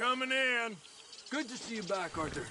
coming in. Good to see you back, Arthur.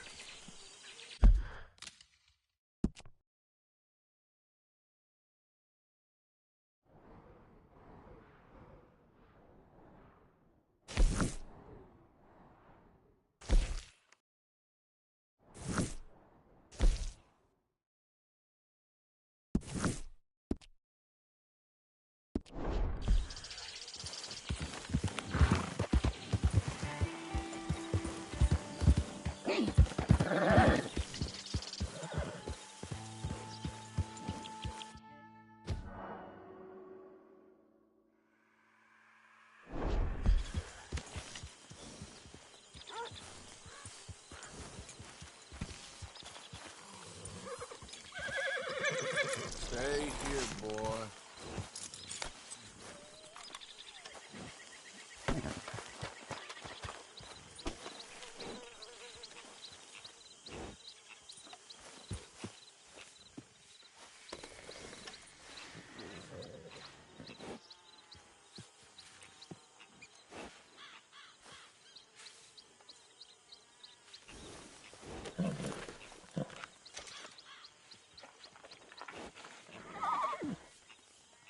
Stay here, boy.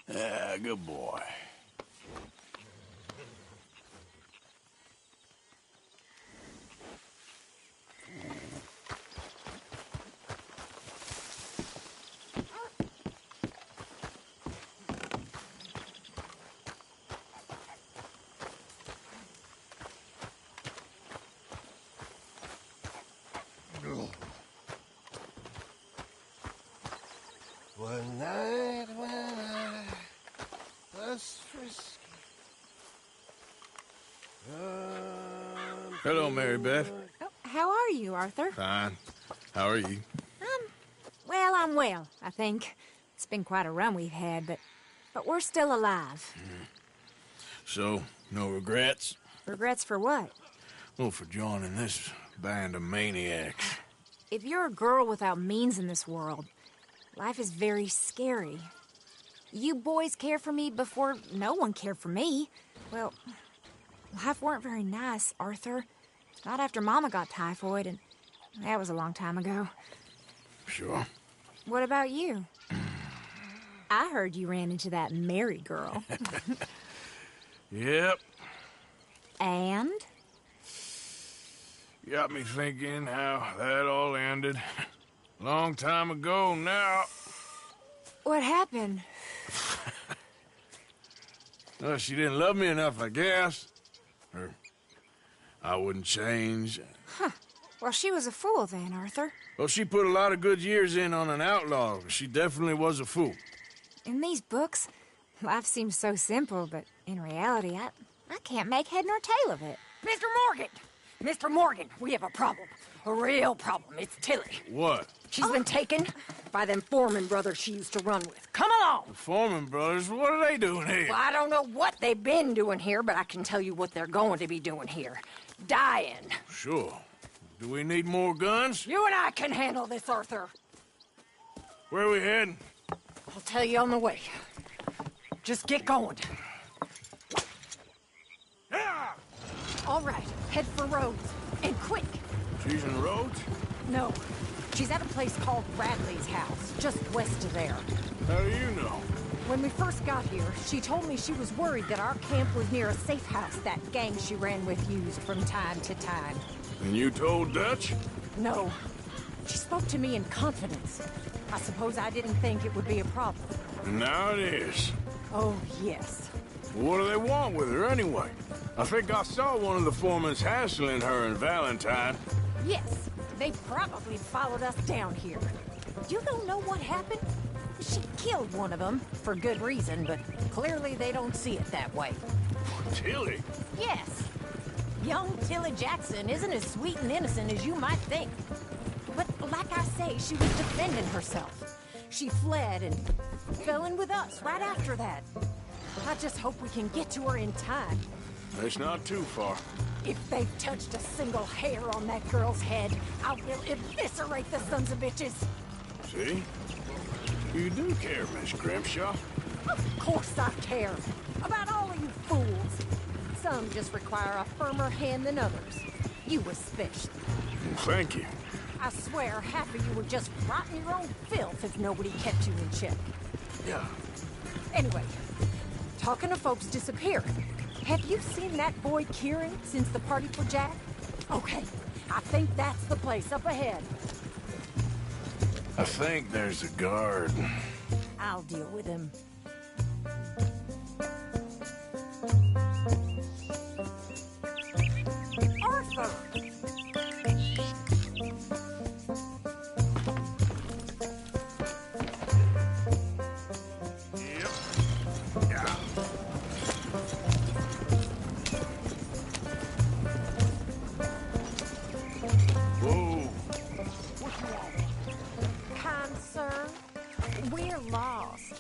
Yeah, good boy. One night when I was frisky. Hello, Mary Beth. Oh, how are you, Arthur? Fine. How are you? Well, I'm well, I think. It's been quite a run we've had, but we're still alive. So, no regrets? Regrets for what? Well, for joining this band of maniacs. If you're a girl without means in this world, life is very scary. You boys cared for me before no one cared for me. Well, life weren't very nice, Arthur. Not after Mama got typhoid, and that was a long time ago. Sure. What about you? I heard you ran into that Mary girl. Yep. And? Got me thinking how that all ended. Long time ago now. What happened? Well, she didn't love me enough, I guess. Or I wouldn't change. Huh. Well, she was a fool then, Arthur. Well, she put a lot of good years in on an outlaw. She definitely was a fool. In these books, life seems so simple, but in reality, I can't make head nor tail of it. Mr. Morgan! Mr. Morgan, we have a problem. A real problem. It's Tilly. What? She's been taken by them Foreman brothers she used to run with. Come along! The Foreman brothers? What are they doing here? Well, I don't know what they've been doing here, but I can tell you what they're going to be doing here. Dying. Sure. Do we need more guns? You and I can handle this, Arthur. Where are we heading? I'll tell you on the way. Just get going. Yeah! All right, head for Rhodes. And quick. She's in Rhodes? No, she's at a place called Bradley's house, just west of there. How do you know? When we first got here, she told me she was worried that our camp was near a safe house that gang she ran with used from time to time. And you told Dutch? No. She spoke to me in confidence. I suppose I didn't think it would be a problem. And now it is. Oh, yes. What do they want with her anyway? I think I saw one of the foremans hassling her and Valentine. Yes, they probably followed us down here. You don't know what happened? She killed one of them, for good reason, but clearly they don't see it that way. Tilly? Yes. Young Tilly Jackson isn't as sweet and innocent as you might think. But like I say, she was defending herself. She fled and fell in with us right after that. I just hope we can get to her in time. It's not too far. If they've touched a single hair on that girl's head, I will eviscerate the sons of bitches. See? You do care, Miss Grimshaw. Of course I care. About all of you fools. Some just require a firmer hand than others. You were special. Thank you. I swear half of you were just rotting your own filth if nobody kept you in check. Yeah. Anyway, talking of folks disappearing, have you seen that boy Kieran since the party for Jack? Okay, I think that's the place up ahead. I think there's a guard. I'll deal with him. Arthur!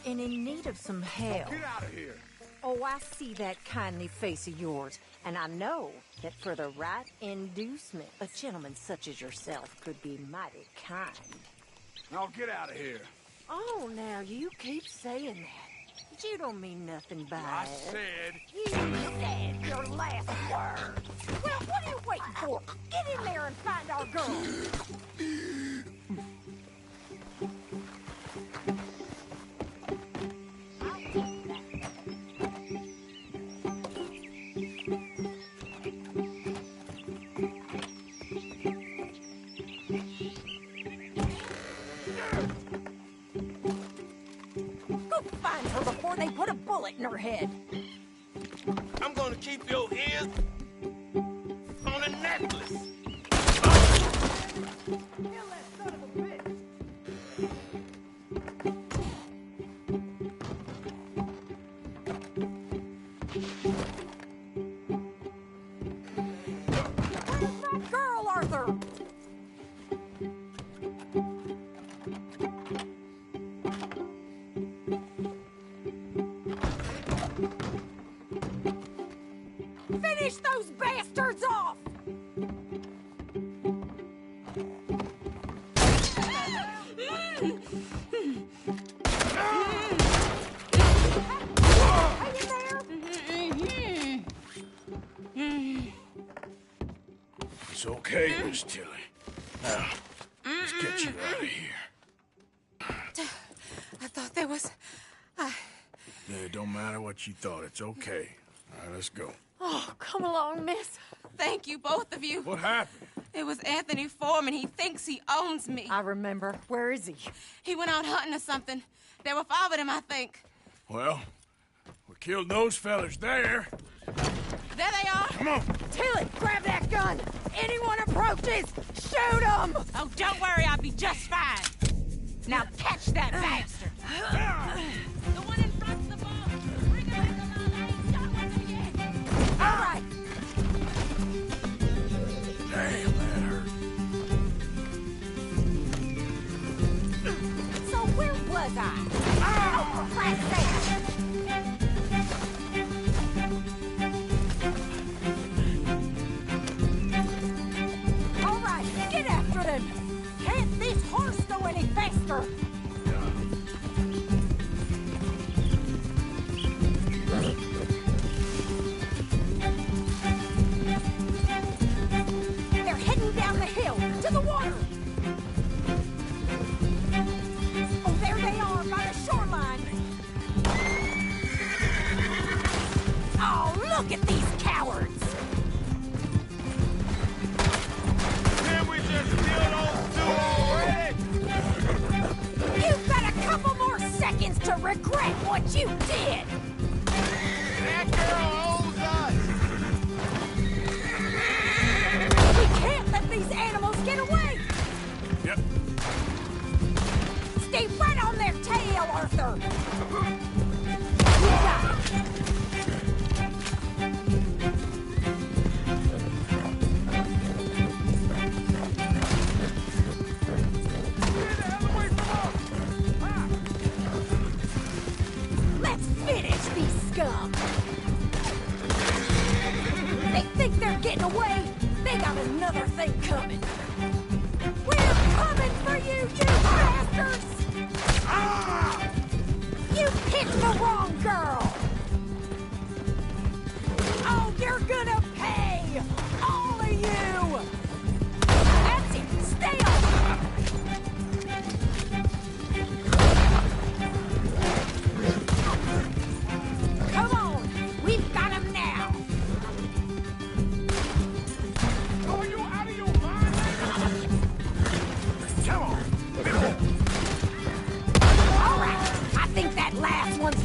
And in need of some help. Get out of here. Oh, I see that kindly face of yours, and I know that for the right inducement, a gentleman such as yourself could be mighty kind. Now get out of here. Oh, now you keep saying that. But you don't mean nothing by I it. said... You said your last word. Well, what are you waiting for? Get in there and find our girl. Before they put a bullet in her head. I'm gonna keep your ears on a necklace. Kill that son of a bitch! Where's that girl, Arthur? Finish those bastards off! It's okay, Miss Tilly. Now, let's get you out of here. I thought there was... Yeah, it don't matter what you thought. It's okay. All right, let's go. Oh, come along, miss. Thank you, both of you. What happened? It was Anthony Foreman. He thinks he owns me. I remember. Where is he? He went out hunting or something. There were 5 of them, I think. Well, we killed those fellas there. There they are. Come on. Tilly, grab that gun! Anyone approaches, shoot them! Oh, don't worry. I'll be just fine. Now catch that bastard. The one in front's the boss. Bring him back along. I ain't done with him yet. All right. Damn, that hurt. So where was I? Oh, for Christ's sake! All right, get after them! Can't this horse go any faster? They're heading down the hill, to the water! Oh, there they are, by the shoreline! Oh, look at these cowards! Can we just kill those two already? You've got a couple more seconds to regret what you did! That girl owes us. We can't let these animals get away! Yep. Stay right on their tail, Arthur! You got it! Let's finish these scum! They think they're getting away. They got another thing coming. We're coming for you, you bastards! Ah! You picked the wrong girl! Oh, you're gonna pay! All of you!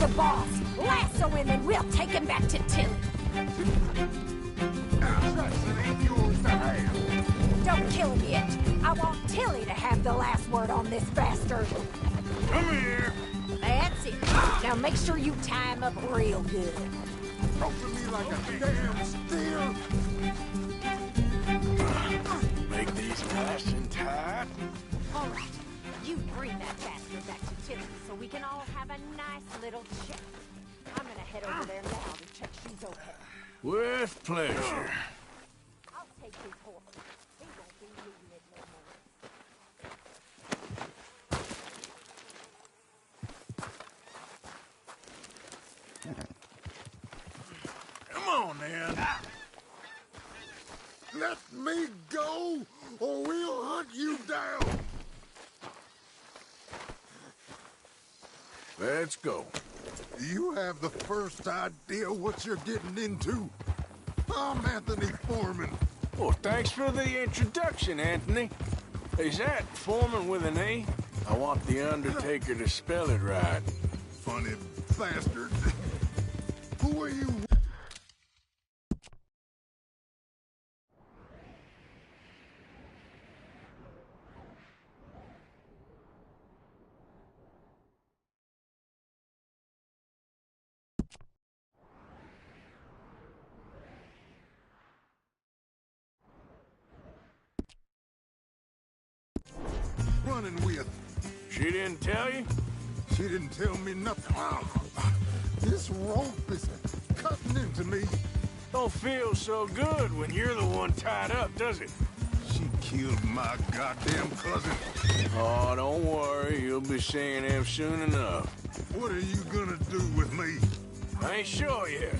the boss. Lasso him and we'll take him back to Tilly. Jackson ain't yours to have. Don't kill him yet. I want Tilly to have the last word on this bastard. Come here. That's it. Now make sure you tie him up real good. Talk to me like a damn steer. Make these nice and tight. All right. You bring that bastard back to Tilly so we can all have a nice little chat. I'm gonna head over there now to check she's okay. With pleasure. I'll take his horse. He won't be needing it no more. Come on, then. Let me go, or we'll hunt you down. Let's go. You have the first idea what you're getting into. I'm Anthony Foreman. Well, thanks for the introduction, Anthony. Is that Foreman with an A? I want the Undertaker to spell it right. Funny bastard. Who are you? Running with? She didn't tell you? She didn't tell me nothing. This rope is cutting into me. Don't feel so good when you're the one tied up, does it? She killed my goddamn cousin. Oh, don't worry. You'll be seeing him soon enough. What are you gonna do with me? I ain't sure yet.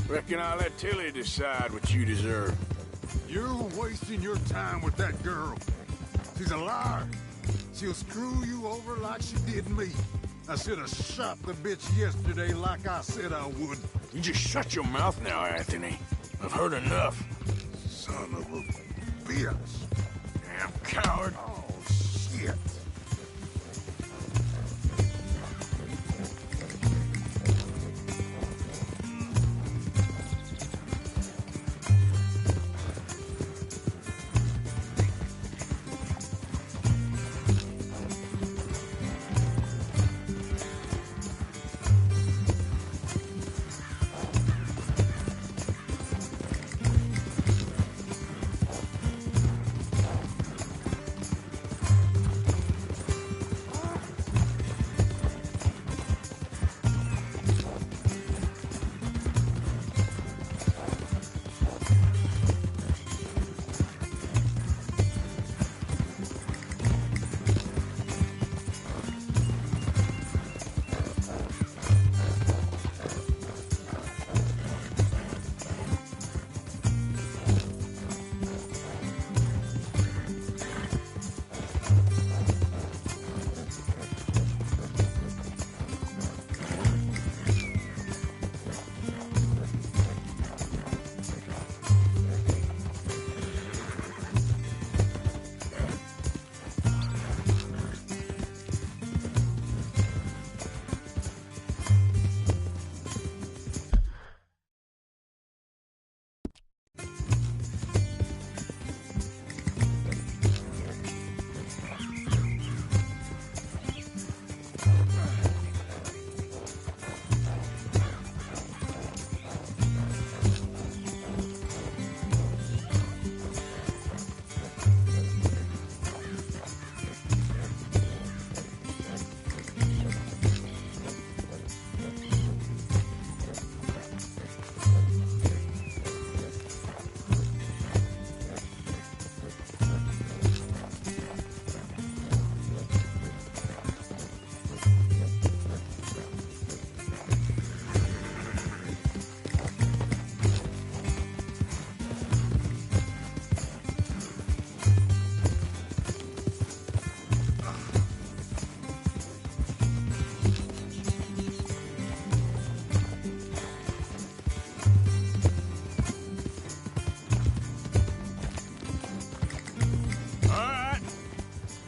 Reckon I'll let Tilly decide what you deserve. You're wasting your time with that girl. She's a liar. She'll screw you over like she did me. I should have shot the bitch yesterday like I said I would. You just shut your mouth now, Anthony. I've heard enough. Son of a bitch. Damn coward. Oh, shit.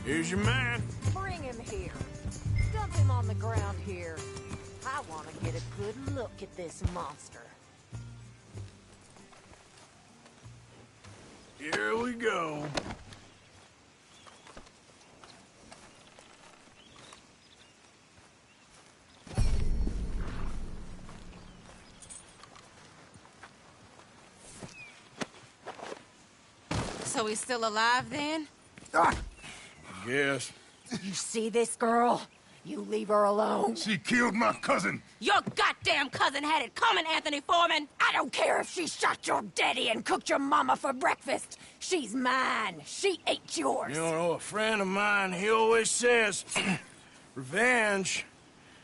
Here's your man. Bring him here. Dump him on the ground here. I a good look at this monster. Here we go. So he's still alive then? I guess. You see this girl? You leave her alone. She killed my cousin. Your goddamn cousin had it coming, Anthony Foreman! I don't care if she shot your daddy and cooked your mama for breakfast. She's mine. She ate yours. You know, a friend of mine, he always says, revenge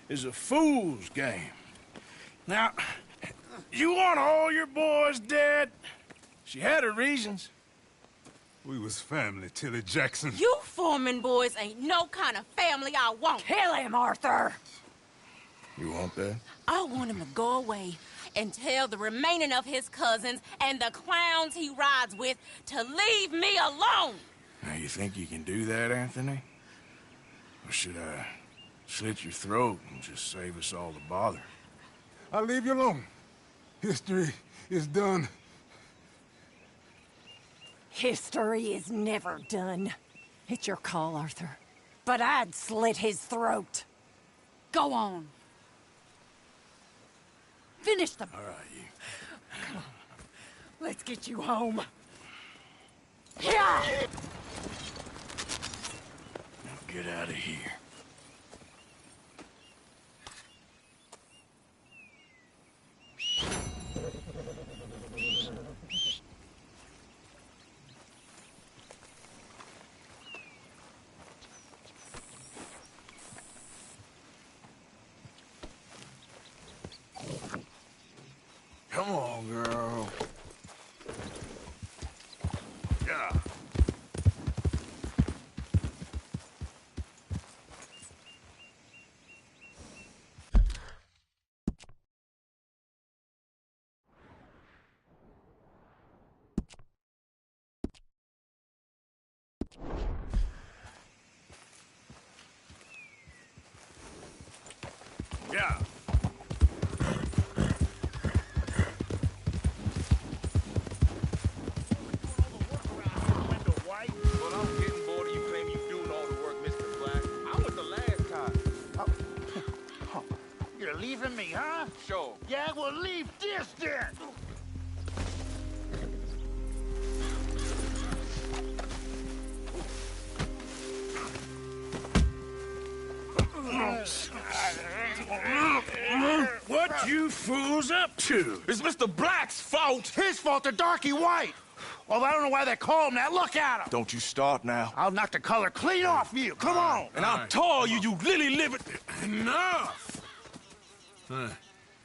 is a fool's game. Now, you want all your boys dead? She had her reasons. We was family, Tilly Jackson. You Foreman boys ain't no kind of family I want. Kill him, Arthur. You want that? I want him to go away and tell the remaining of his cousins and the clowns he rides with to leave me alone. Now, you think you can do that, Anthony? Or should I slit your throat and just save us all the bother? I'll leave you alone. History is done. History is never done. It's your call, Arthur. But I'd slit his throat. Go on. Finish them. All right, you. Come on. Let's get you home. Yeah! Now get out of here. Come on, girl. Yeah. Yeah. Leaving me, huh? Sure. Yeah, well, leave this then! What you fools up to? It's Mr. Black's fault! His fault, the darky white! Well, I don't know why they call him that. Look at him! Don't you start now. I'll knock the color clean off you. Come on! And I'll tell you, you lily livered. Enough! Huh.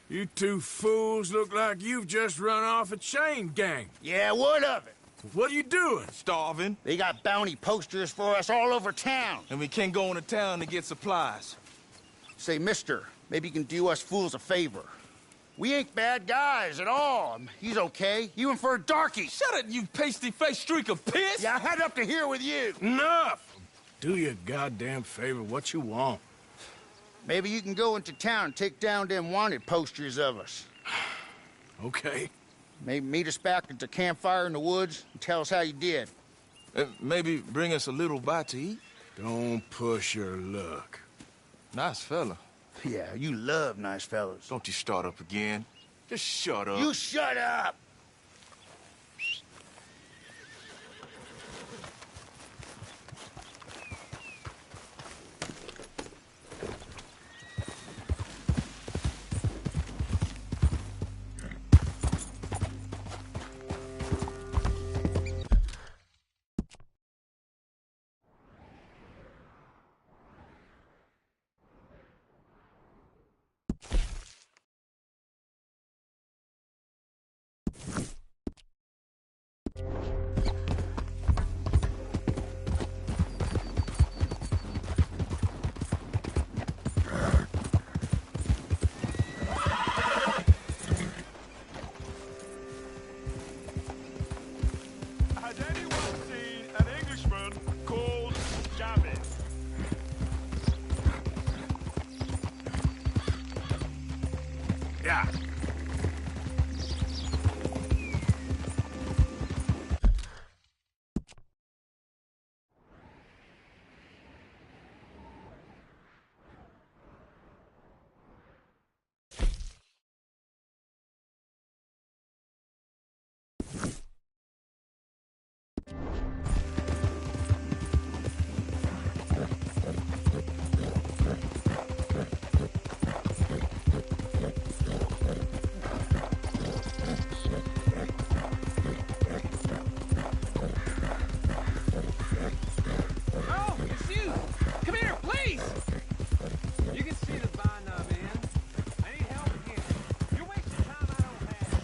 You two fools look like you've just run off a chain gang. Yeah, what of it? What are you doing? Starving. They got bounty posters for us all over town. And we can't go into town to get supplies. Say, mister, maybe you can do us fools a favor. We ain't bad guys at all. He's okay. You in for a darky. Shut it, you pasty-faced streak of piss! Yeah, I had up to here with you. Enough! Do your goddamn favor what you want. Maybe you can go into town and take down them wanted posters of us. Okay. Maybe meet us back at the campfire in the woods and tell us how you did. Maybe bring us a little bite to eat. Don't push your luck. Nice fella. Yeah, you love nice fellas. Don't you start up again. Just shut up. You shut up! Yeah. Oh, it's you! Come here, please! You can see the bind I'm in. I need help again. You're wasting time I don't have.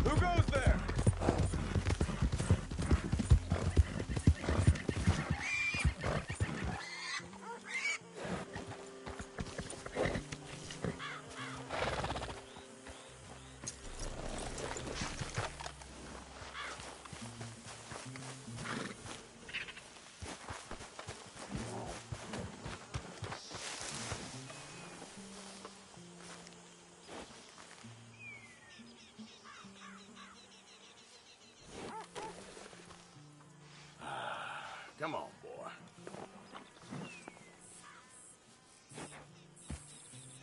Who goes there? Come on, boy.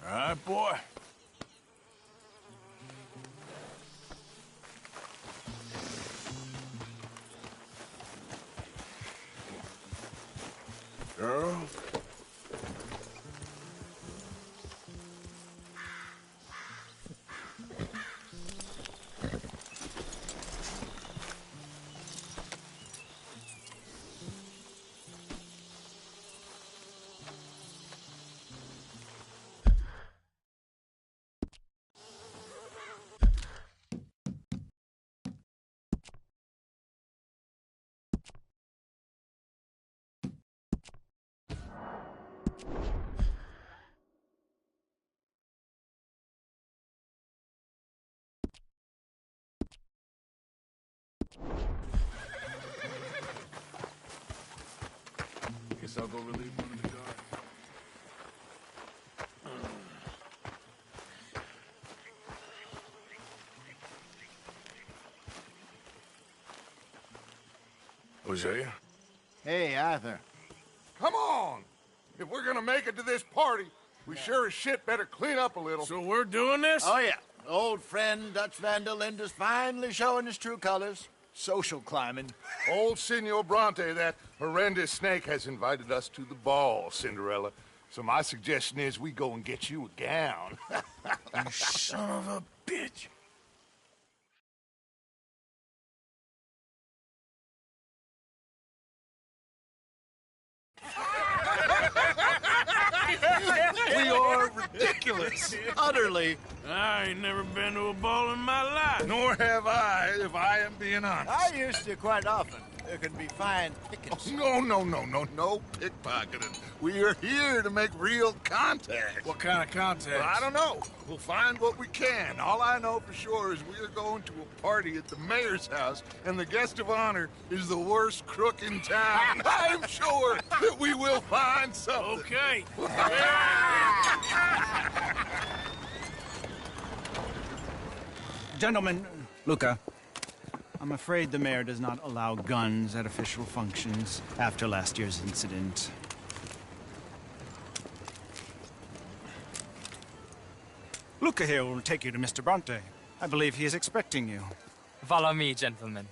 All right, boy. Girl. Guess I'll go relieve one of the guards. Hosea? Hey, Arthur. Come on! If we're gonna make it to this party, we sure as shit better clean up a little. So we're doing this? Oh, yeah. Old friend Dutch Van der Linde's finally showing his true colors. Social climbing. Old Senor Bronte, that horrendous snake, has invited us to the ball, Cinderella. So my suggestion is we go and get you a gown. You son of a bitch. We are ridiculous. Utterly. I ain't never been to a ball in my life. Nor have I, if I am being honest. I used to quite often. There can be fine pickings. No pickpocketing. We are here to make real contact. What kind of contact? Well, I don't know. We'll find what we can. All I know for sure is we are going to a party at the mayor's house, and the guest of honor is the worst crook in town. I'm sure that we will find something. Okay. Gentlemen, Luca, I'm afraid the mayor does not allow guns at official functions after last year's incident. Luca here will take you to Mr. Bronte. I believe he is expecting you. Follow me, gentlemen.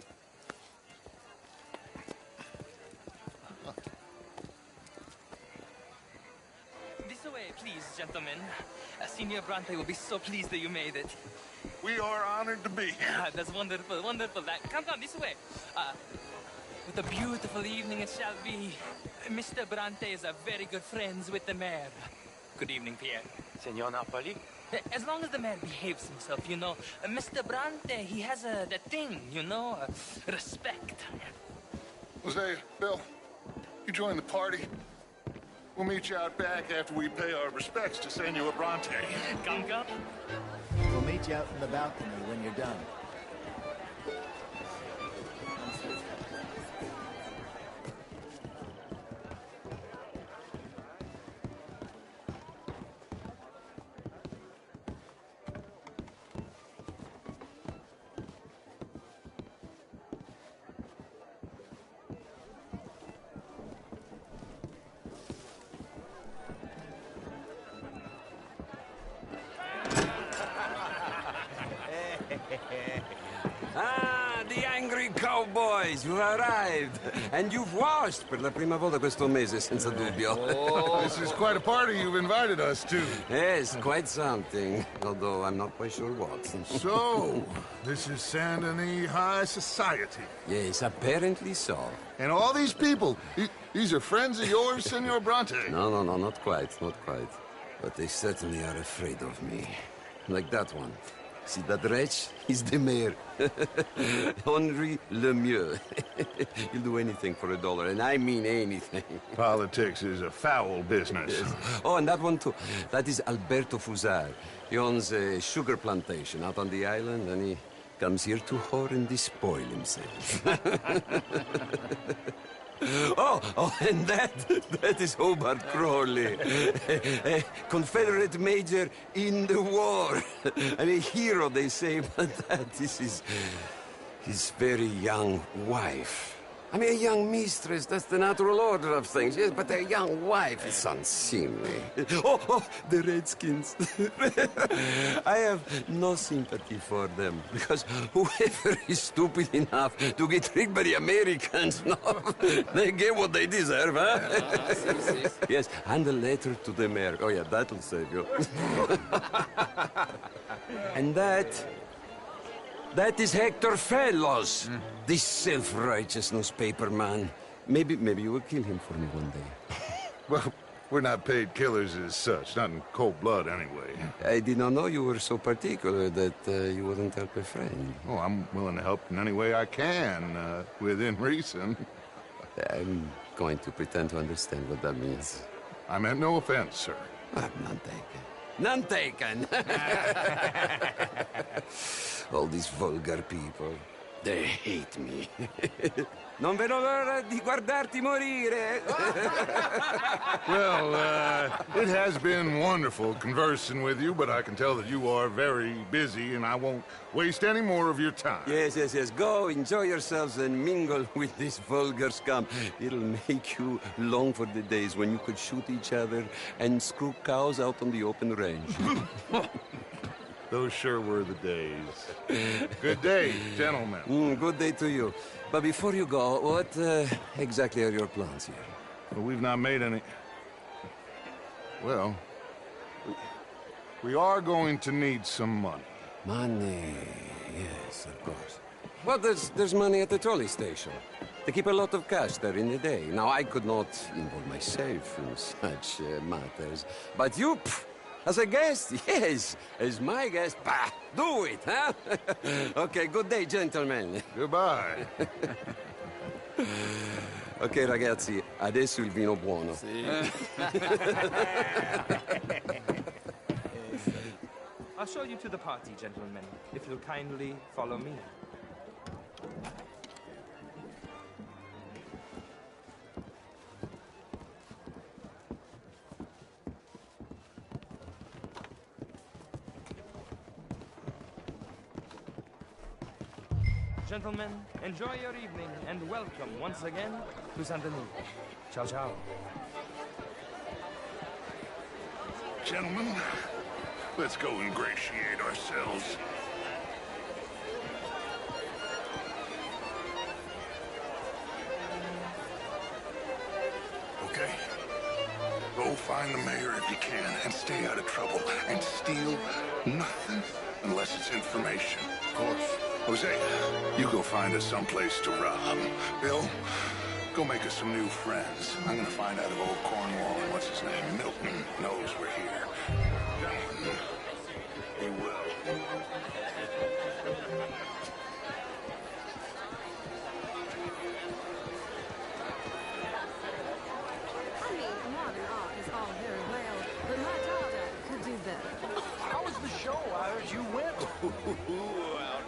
This way, please, gentlemen. Senior Bronte will be so pleased that you made it. We are honored to be here. That's wonderful, wonderful. Come, this way. What a beautiful evening it shall be. Mr. Bronte is a very good friends with the mayor. Good evening, Pierre. Senor Napoli? As long as the mayor behaves himself, you know. Mr. Bronte, he has that thing, you know, respect. Jose, Bill, you join the party. We'll meet you out back after we pay our respects to Senor Bronte. Come, come. We'll meet you out in the balcony when you're done. Ah, the angry cowboys, you arrived. And you've washed per la prima volta questo mese, senza dubbio. This is quite a party you've invited us to. Yes, quite something. Although I'm not quite sure what. So, this is Saint Denis High Society. Yes, apparently so. And all these people, these are friends of yours, Senor Bronte? No, not quite, not quite. But they certainly are afraid of me. Like that one. See that wretch? He's the mayor. Henri Lemieux. He'll do anything for $1, and I mean anything. Politics is a foul business. Yes. Oh, and that one too. That is Alberto Fusar. He owns a sugar plantation out on the island, and he comes here to whore and despoil himself. Oh, and that is Hobart Crawley, a Confederate major in the war. I mean, a hero, they say, but that is his very young wife. I mean, a young mistress, that's the natural order of things, yes, but a young wife is unseemly. Oh, the Redskins. I have no sympathy for them, because whoever is stupid enough to get tricked by the Americans, no, they get what they deserve, huh? Yes, and a letter to the mayor. Oh, yeah, that'll save you. And that is Hector Fellows, this self-righteous newspaper man. Maybe you will kill him for me one day. Well, we're not paid killers as such, not in cold blood anyway. I did not know you were so particular that you wouldn't help a friend. Oh, I'm willing to help in any way I can, within reason. I'm going to pretend to understand what that means. I meant no offense, sir. None taken. None taken! All these vulgar people. They hate me. Non vedo l'ora di guardarti morire. Well, it has been wonderful conversing with you, but I can tell that you are very busy, and I won't waste any more of your time. Yes. Go, enjoy yourselves, and mingle with this vulgar scum. It'll make you long for the days when you could shoot each other and screw cows out on the open range. Those sure were the days. Good day, gentlemen. Good day to you. But before you go, what exactly are your plans here? Well, we've not made any... Well, we are going to need some money. Money, yes, of course. Well, there's money at the trolley station. They keep a lot of cash there in the day. Now, I could not involve myself in such matters. But you, as a guest, yes. As my guest, bah, do it, huh? Okay, good day, gentlemen. Goodbye. Ok, ragazzi, adesso il vino buono. I'll show you to the party, gentlemen, if you'll kindly follow me. Gentlemen, enjoy your evening and welcome once again to Saint Denis. Ciao, ciao. Gentlemen, let's go ingratiate ourselves. Okay. Go find the mayor if you can and stay out of trouble. And steal nothing unless it's information. Of course. Jose, you go find us someplace to rob. Bill, go make us some new friends. I'm gonna find out if old Cornwall and what's his name, Milton, knows we're here. Gentlemen, he will. I mean, modern art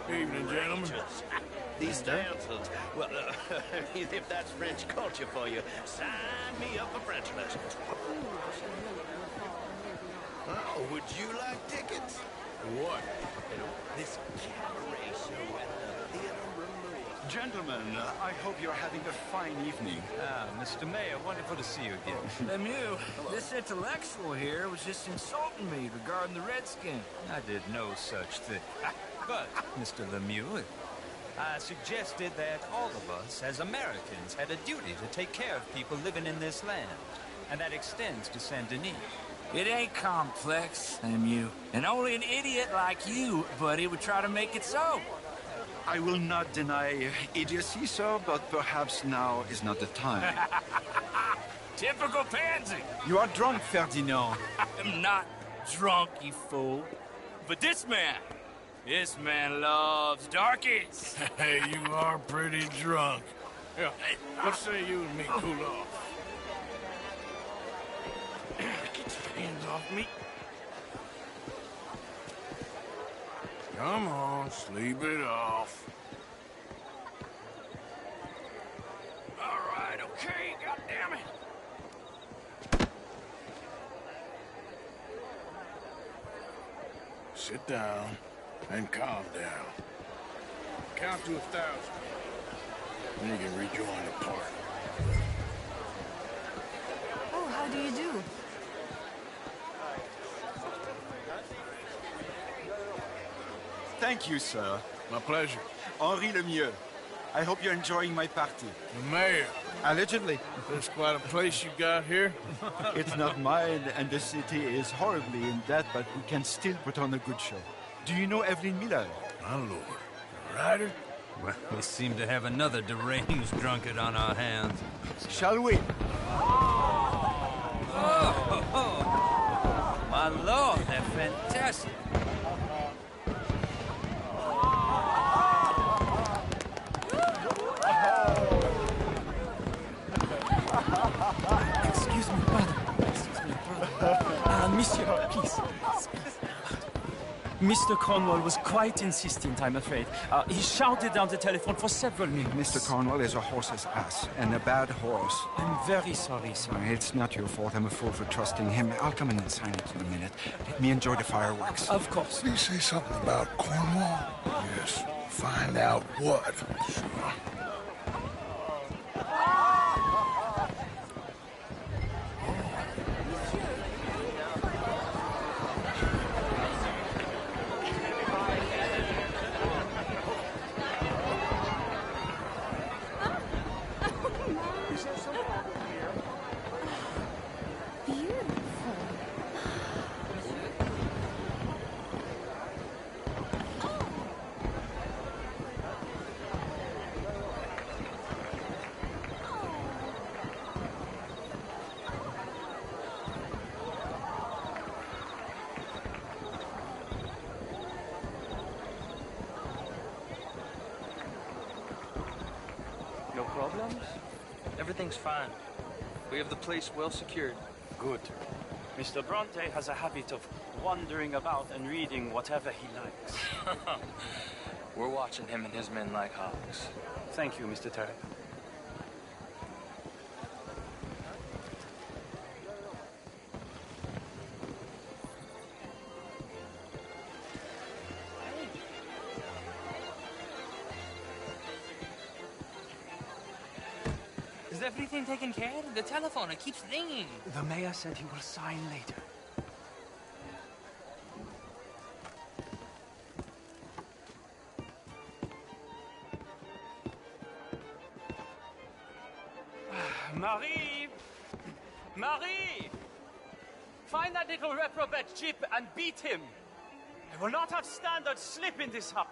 Evening, gentlemen. These dancers, well, if that's French culture for you, sign me up for French lessons. Oh, would you like tickets? What? This cabaret show at the Theater Remote. Gentlemen, I hope you're having a fine evening. Ah, Mr. Mayor, wonderful to see you again. Lemieux, this intellectual here was just insulting me regarding the Redskins. I did no such thing. But, Mr. Lemieux, I suggested that all of us, as Americans, had a duty to take care of people living in this land. And that extends to Saint Denis. It ain't complex, Lemieux. And only an idiot like you, buddy, would try to make it so. I will not deny idiocy, sir, but perhaps now is not the time. Typical pansy. You are drunk, Ferdinand. I'm not drunk, you fool. But this man loves darkies. Hey, you are pretty drunk. Yeah, let's say you and me cool off. Get your hands off me. Come on, sleep it off. All right, okay, goddammit. Sit down and calm down. Count to 1,000. Then you can rejoin the party. Oh, how do you do? Thank you, sir. My pleasure. Henri Lemieux. I hope you're enjoying my party. The mayor. Allegedly. That's quite a place you got here. It's not mine, and the city is horribly in debt, but we can still put on a good show. Do you know Evelyn Miller? My lord. A writer? Well, we seem to have another deranged drunkard on our hands. Shall we? Oh, my lord, they're fantastic. Excuse me, brother. Monsieur, please. Mr. Cornwall was quite insistent, I'm afraid. He shouted down the telephone for several minutes. Mr. Cornwall is a horse's ass, and a bad horse. I'm very sorry, sir. It's not your fault. I'm a fool for trusting him. I'll come in and sign it in a minute. Let me enjoy the fireworks. Of course. Did you say something about Cornwall? Yes. Find out what. Sure. No problems? Everything's fine. We have the place well secured. Good. Mr. Bronte has a habit of wandering about and reading whatever he likes. We're watching him and his men like hawks. Thank you, Mr. Turek. Is everything taken care of? The telephone, it keeps ringing. The mayor said he will sign later. Marie! Marie! Find that little reprobate Chip and beat him. I will not have standards slip in this house.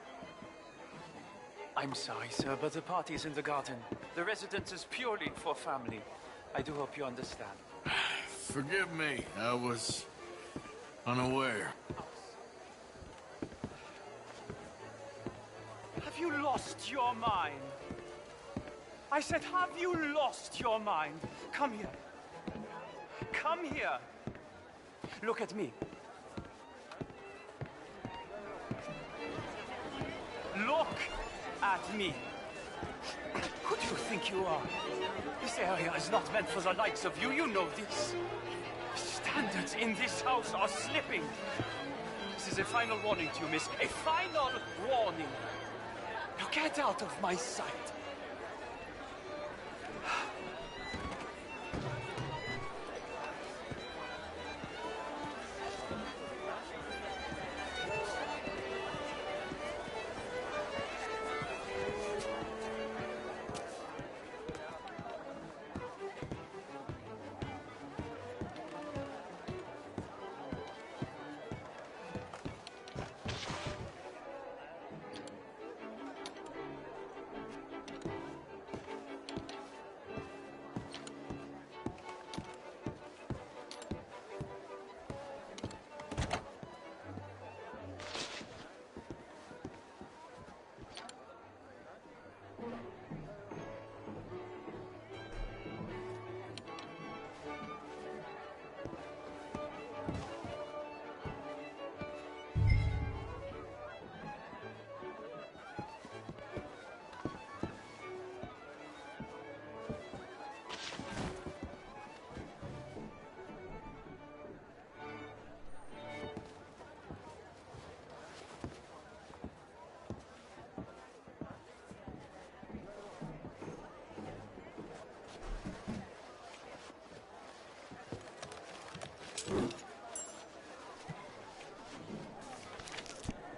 I'm sorry, sir, but the party is in the garden. The residence is purely for family. I do hope you understand. Forgive me. I was unaware. Have you lost your mind? I said, have you lost your mind? Come here. Come here. Look at me. at me. Who do you think you are? This area is not meant for the likes of you. You know this. Standards in this house are slipping. This is a final warning to you, miss. A final warning. Now get out of my sight.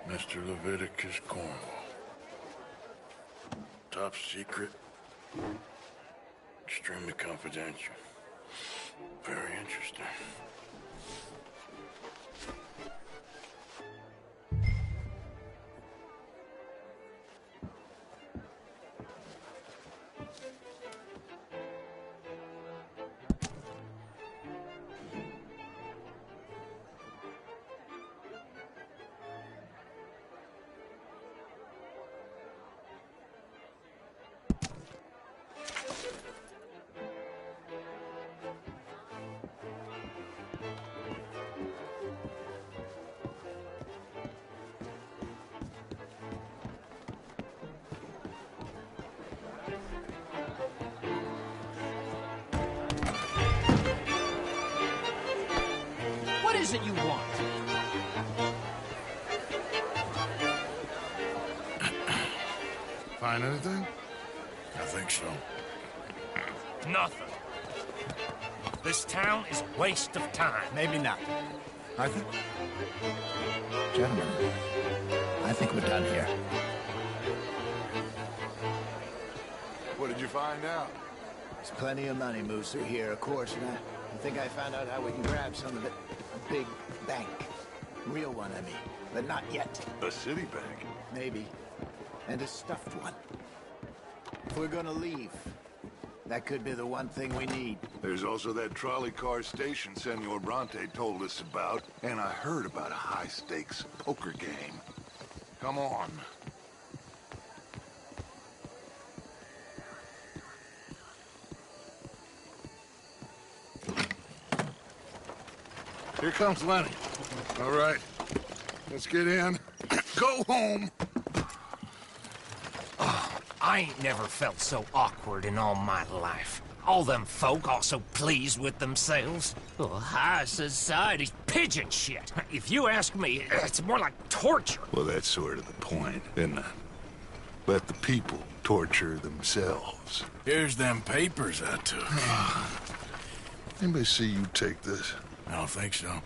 Mr. Leviticus Cornwall. Top secret. Extremely confidential. Very interesting. What is it you want? Find anything? I think so. Nothing. This town is a waste of time. Maybe not. I think... Gentlemen, I think we're done here. What did you find out? There's plenty of money moves through here, of course, and I think I found out how we can grab some of it. A big bank. Real one, I mean. But not yet. A city bank? Maybe. And a stuffed one. If we're gonna leave, that could be the one thing we need. There's also that trolley car station Senor Bronte told us about, and I heard about a high-stakes poker game. Come on. Here comes Lenny. All right, let's get in. Go home. I ain't never felt so awkward in all my life. All them folk all so pleased with themselves. Oh, high society's pigeon shit. If you ask me, it's more like torture. Well, that's sort of the point, isn't it? Let the people torture themselves. Here's them papers I took. Anybody see you take this? I don't think so.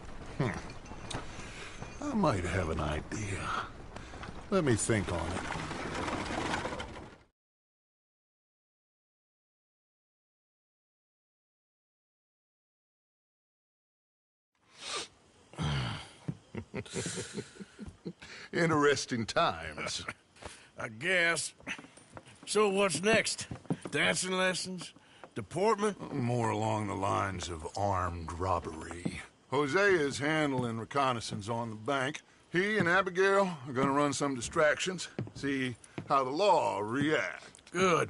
I might have an idea. Let me think on it. Interesting times. I guess. So what's next? Dancing lessons? Deportment? More along the lines of armed robbery. Hosea is handling reconnaissance on the bank. He and Abigail are gonna run some distractions, see how the law reacts. Good.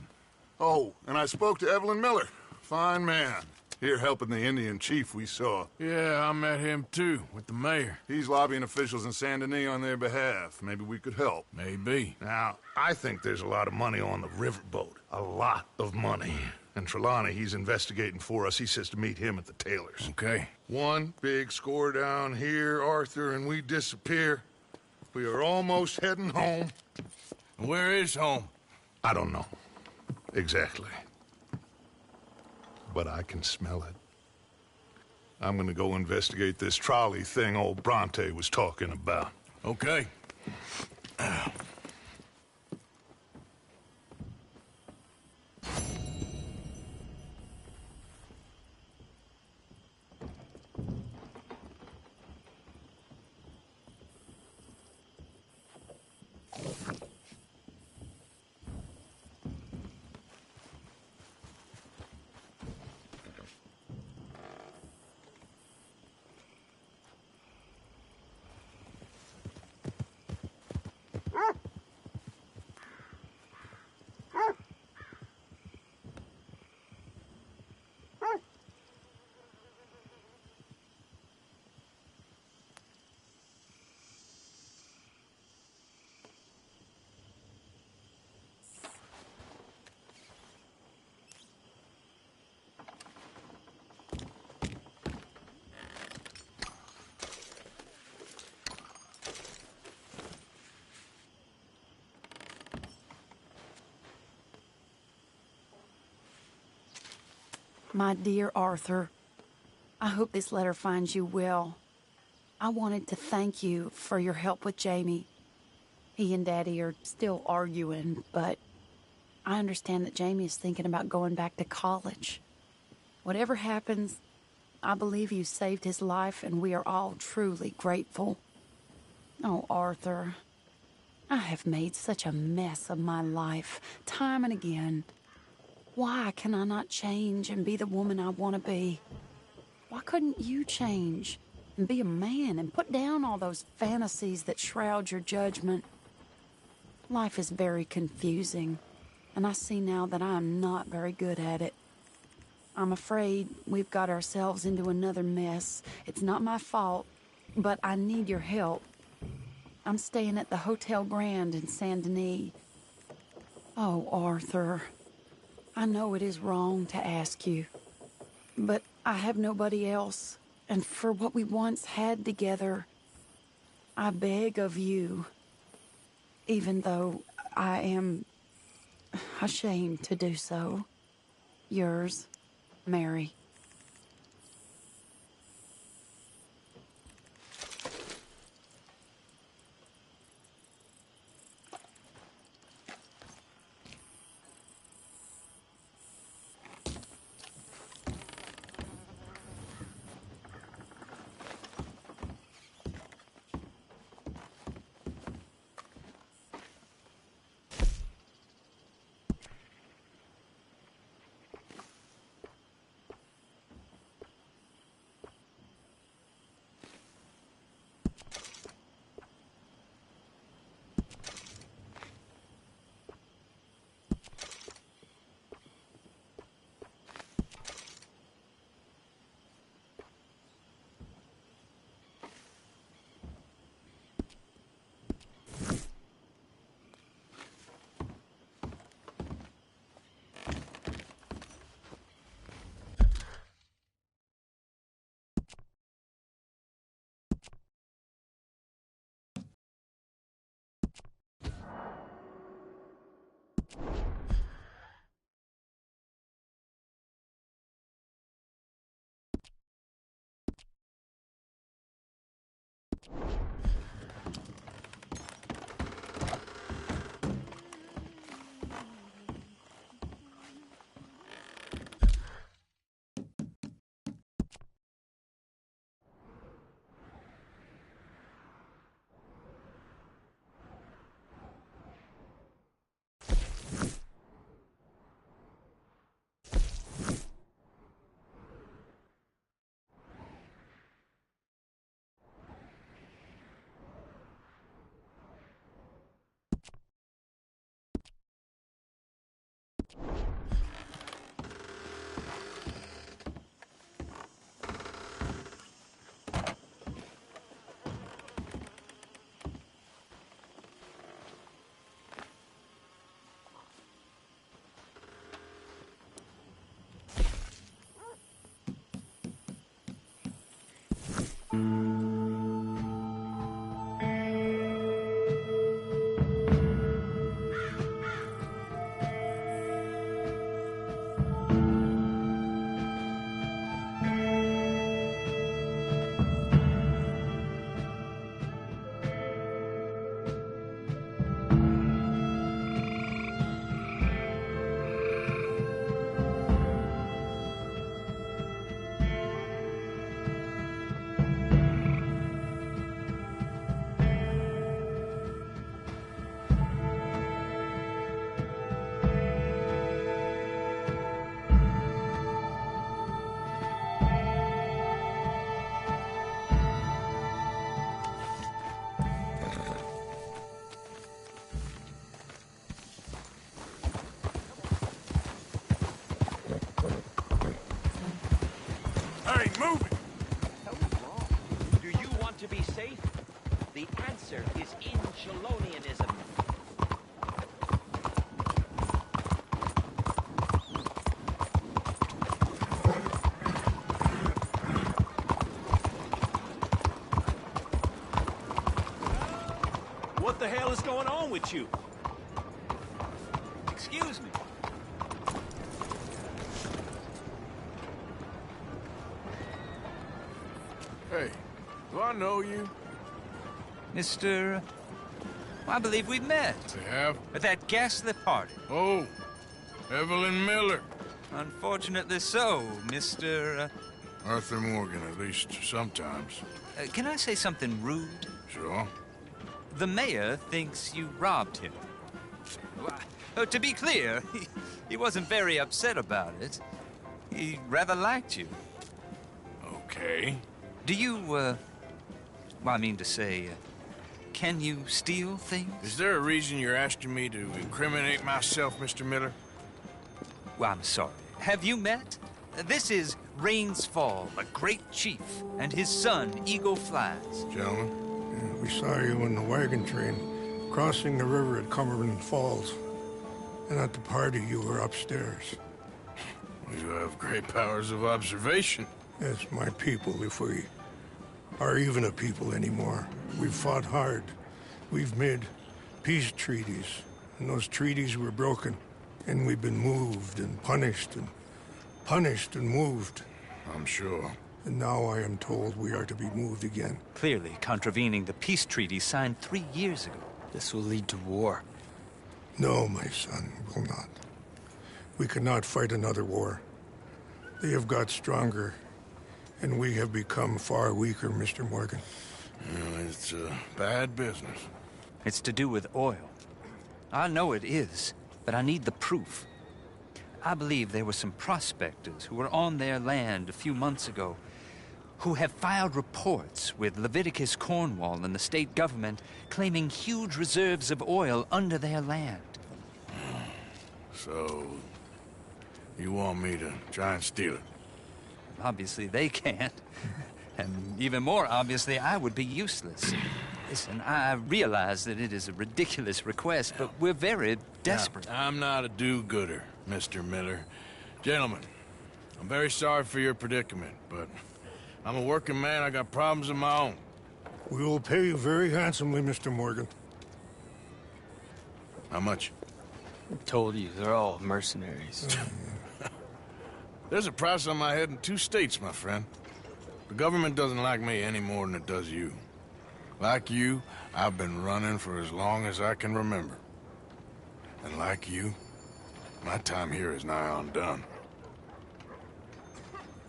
Oh, and I spoke to Evelyn Miller. Fine man. Here helping the Indian chief we saw. Yeah, I met him too, with the mayor. He's lobbying officials in Saint Denis on their behalf. Maybe we could help. Maybe. Now, I think there's a lot of money on the riverboat. A lot of money. And Trelawney, he's investigating for us. He says to meet him at the Taylor's. Okay. One big score down here, Arthur, and we disappear. We are almost heading home. Where is home? I don't know. Exactly. But I can smell it. I'm gonna go investigate this trolley thing old Bronte was talking about. Okay. My dear Arthur, I hope this letter finds you well. I wanted to thank you for your help with Jamie. He and Daddy are still arguing, but I understand that Jamie is thinking about going back to college. Whatever happens, I believe you saved his life, and we are all truly grateful. Oh, Arthur, I have made such a mess of my life, time and again. Why can I not change and be the woman I want to be? Why couldn't you change and be a man and put down all those fantasies that shroud your judgment? Life is very confusing, and I see now that I am not very good at it. I'm afraid we've got ourselves into another mess. It's not my fault, but I need your help. I'm staying at the Hotel Grand in Saint Denis. Oh, Arthur, I know it is wrong to ask you, but I have nobody else, and for what we once had together, I beg of you, even though I am ashamed to do so. Yours, Mary. Hey, move it! Do you want to be safe? The answer is in Shalonianism. What the hell is going on with you? Excuse me. Hey, do I know you? Mr. I believe we met. We have? At that ghastly party. Oh, Evelyn Miller. Unfortunately so, Mr. Arthur Morgan, at least sometimes. Can I say something rude? Sure. The mayor thinks you robbed him. To be clear, he wasn't very upset about it. He rather liked you. Okay. Do you, well, I mean to say, can you steal things? Is there a reason you're asking me to incriminate myself, Mr. Miller? Well, I'm sorry. Have you met? This is Rains Fall, a great chief, and his son, Eagle Flies. Gentlemen? Yeah, we saw you in the wagon train crossing the river at Cumberland Falls. And at the party, you were upstairs. You have great powers of observation. Yes, my people, if we are even a people anymore. We've fought hard. We've made peace treaties. And those treaties were broken. And we've been moved and punished and punished and moved. I'm sure. And now I am told we are to be moved again. Clearly contravening the peace treaty signed 3 years ago. This will lead to war. No, my son, will not. We cannot fight another war. They have got stronger, and we have become far weaker, Mr. Morgan. Well, it's bad business. It's to do with oil. I know it is, but I need the proof. I believe there were some prospectors who were on their land a few months ago who have filed reports with Leviticus Cornwall and the state government claiming huge reserves of oil under their land. So, you want me to try and steal it? Obviously they can't. And even more obviously, I would be useless. Listen, I realize that it is a ridiculous request, but we're very desperate. Now, I'm not a do-gooder, Mr. Miller. Gentlemen, I'm very sorry for your predicament, but I'm a working man. I got problems of my own. We will pay you very handsomely, Mr. Morgan. How much? I told you, they're all mercenaries. There's a price on my head in 2 states, my friend. The government doesn't like me any more than it does you. Like you, I've been running for as long as I can remember. And like you, my time here is nigh undone.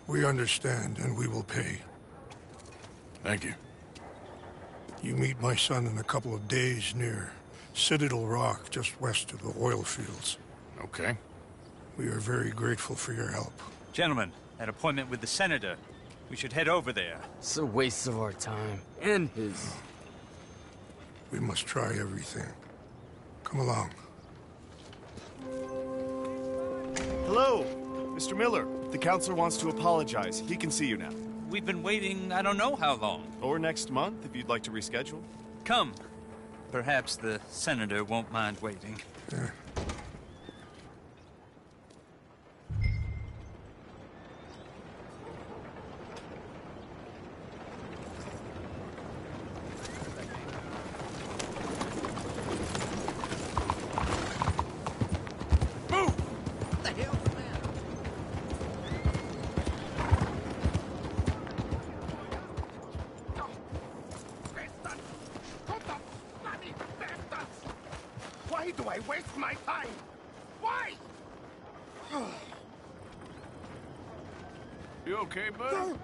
We understand, and we will pay. Thank you. You meet my son in a couple of days near Citadel Rock, just west of the oil fields. Okay. We are very grateful for your help. Gentlemen, that appointment with the senator. We should head over there. It's a waste of our time. And his. We must try everything. Come along. Hello, Mr. Miller. The counselor wants to apologize. He can see you now. We've been waiting I don't know how long. Or next month, if you'd like to reschedule. Come. Perhaps the senator won't mind waiting. Yeah. do I waste my time? Why? You okay, buddy?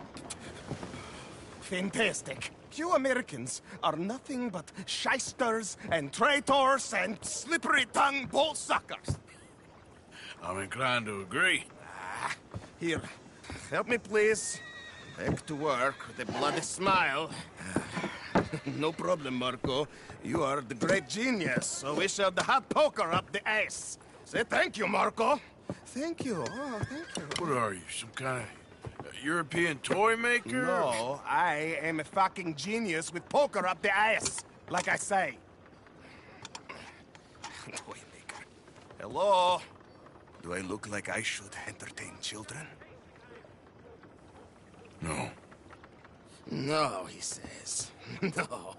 Fantastic. You Americans are nothing but shysters and traitors and slippery-tongued bull suckers. I'm inclined to agree. Here, help me, please. Back to work with a bloody smile. No problem, Marco. You are the great genius, so we shall the hot poker up the ass. Say thank you, Marco. Thank you. Oh, thank you. What are you, some kind of European toy maker? No, I am a fucking genius with poker up the ass, like I say. Toy maker. Hello? Do I look like I should entertain children? No. No, he says. No.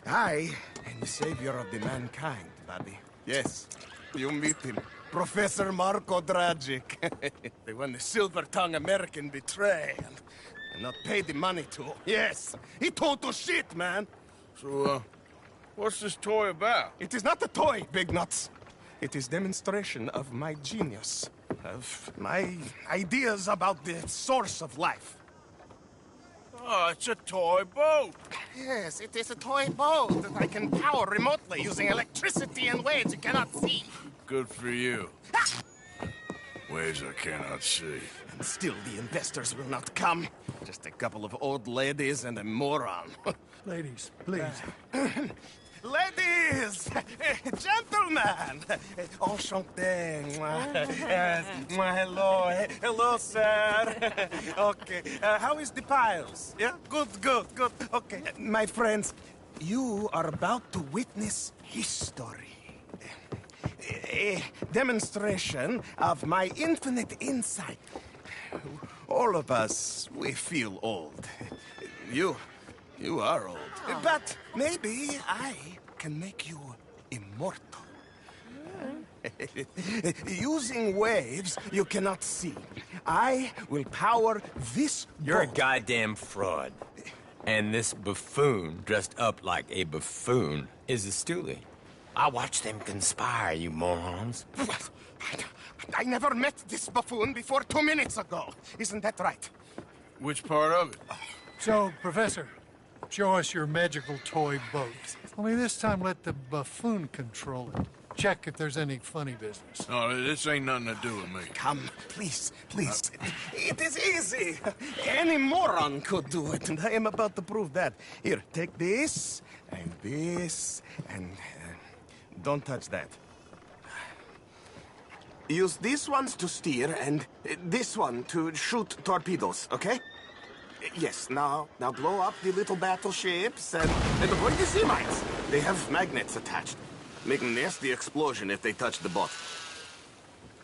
I am the savior of the mankind, buddy. Yes, you meet him. Professor Marco Dragic. The one the silver-tongued American betray and not pay the money to. Yes, he total shit, man. So, what's this toy about? It is not a toy, Big Nuts. It is demonstration of my genius, of my ideas about the source of life. Oh, it's a toy boat. Yes, it is a toy boat that I can power remotely using electricity in ways you cannot see. Good for you. Ways I cannot see. And still the investors will not come. Just a couple of old ladies and a moron. Ladies, please. Ladies! Gentlemen! Enchanté. Hello. Hello, sir. Okay. How is the piles? Yeah? Good. Okay. My friends, you are about to witness history. A demonstration of my infinite insight. All of us, we feel old. You are old. But maybe I can make you immortal. Using waves you cannot see, I will power this You're a boat. goddamn fraud. And this buffoon, dressed up like a buffoon, is a stoolie. I watched them conspire, you morons. I never met this buffoon before 2 minutes ago. Isn't that right? Which part of it? So, Professor, show us your magical toy boat. Only this time let the buffoon control it. Check if there's any funny business. No, this ain't nothing to do with me. Come, please. It is easy. Any moron could do it, and I am about to prove that. Here, take this, and don't touch that. Use these ones to steer, and this one to shoot torpedoes, okay? Yes, now blow up the little battleships, and avoid the sea mines. They have magnets attached. Make a nasty explosion if they touch the boat.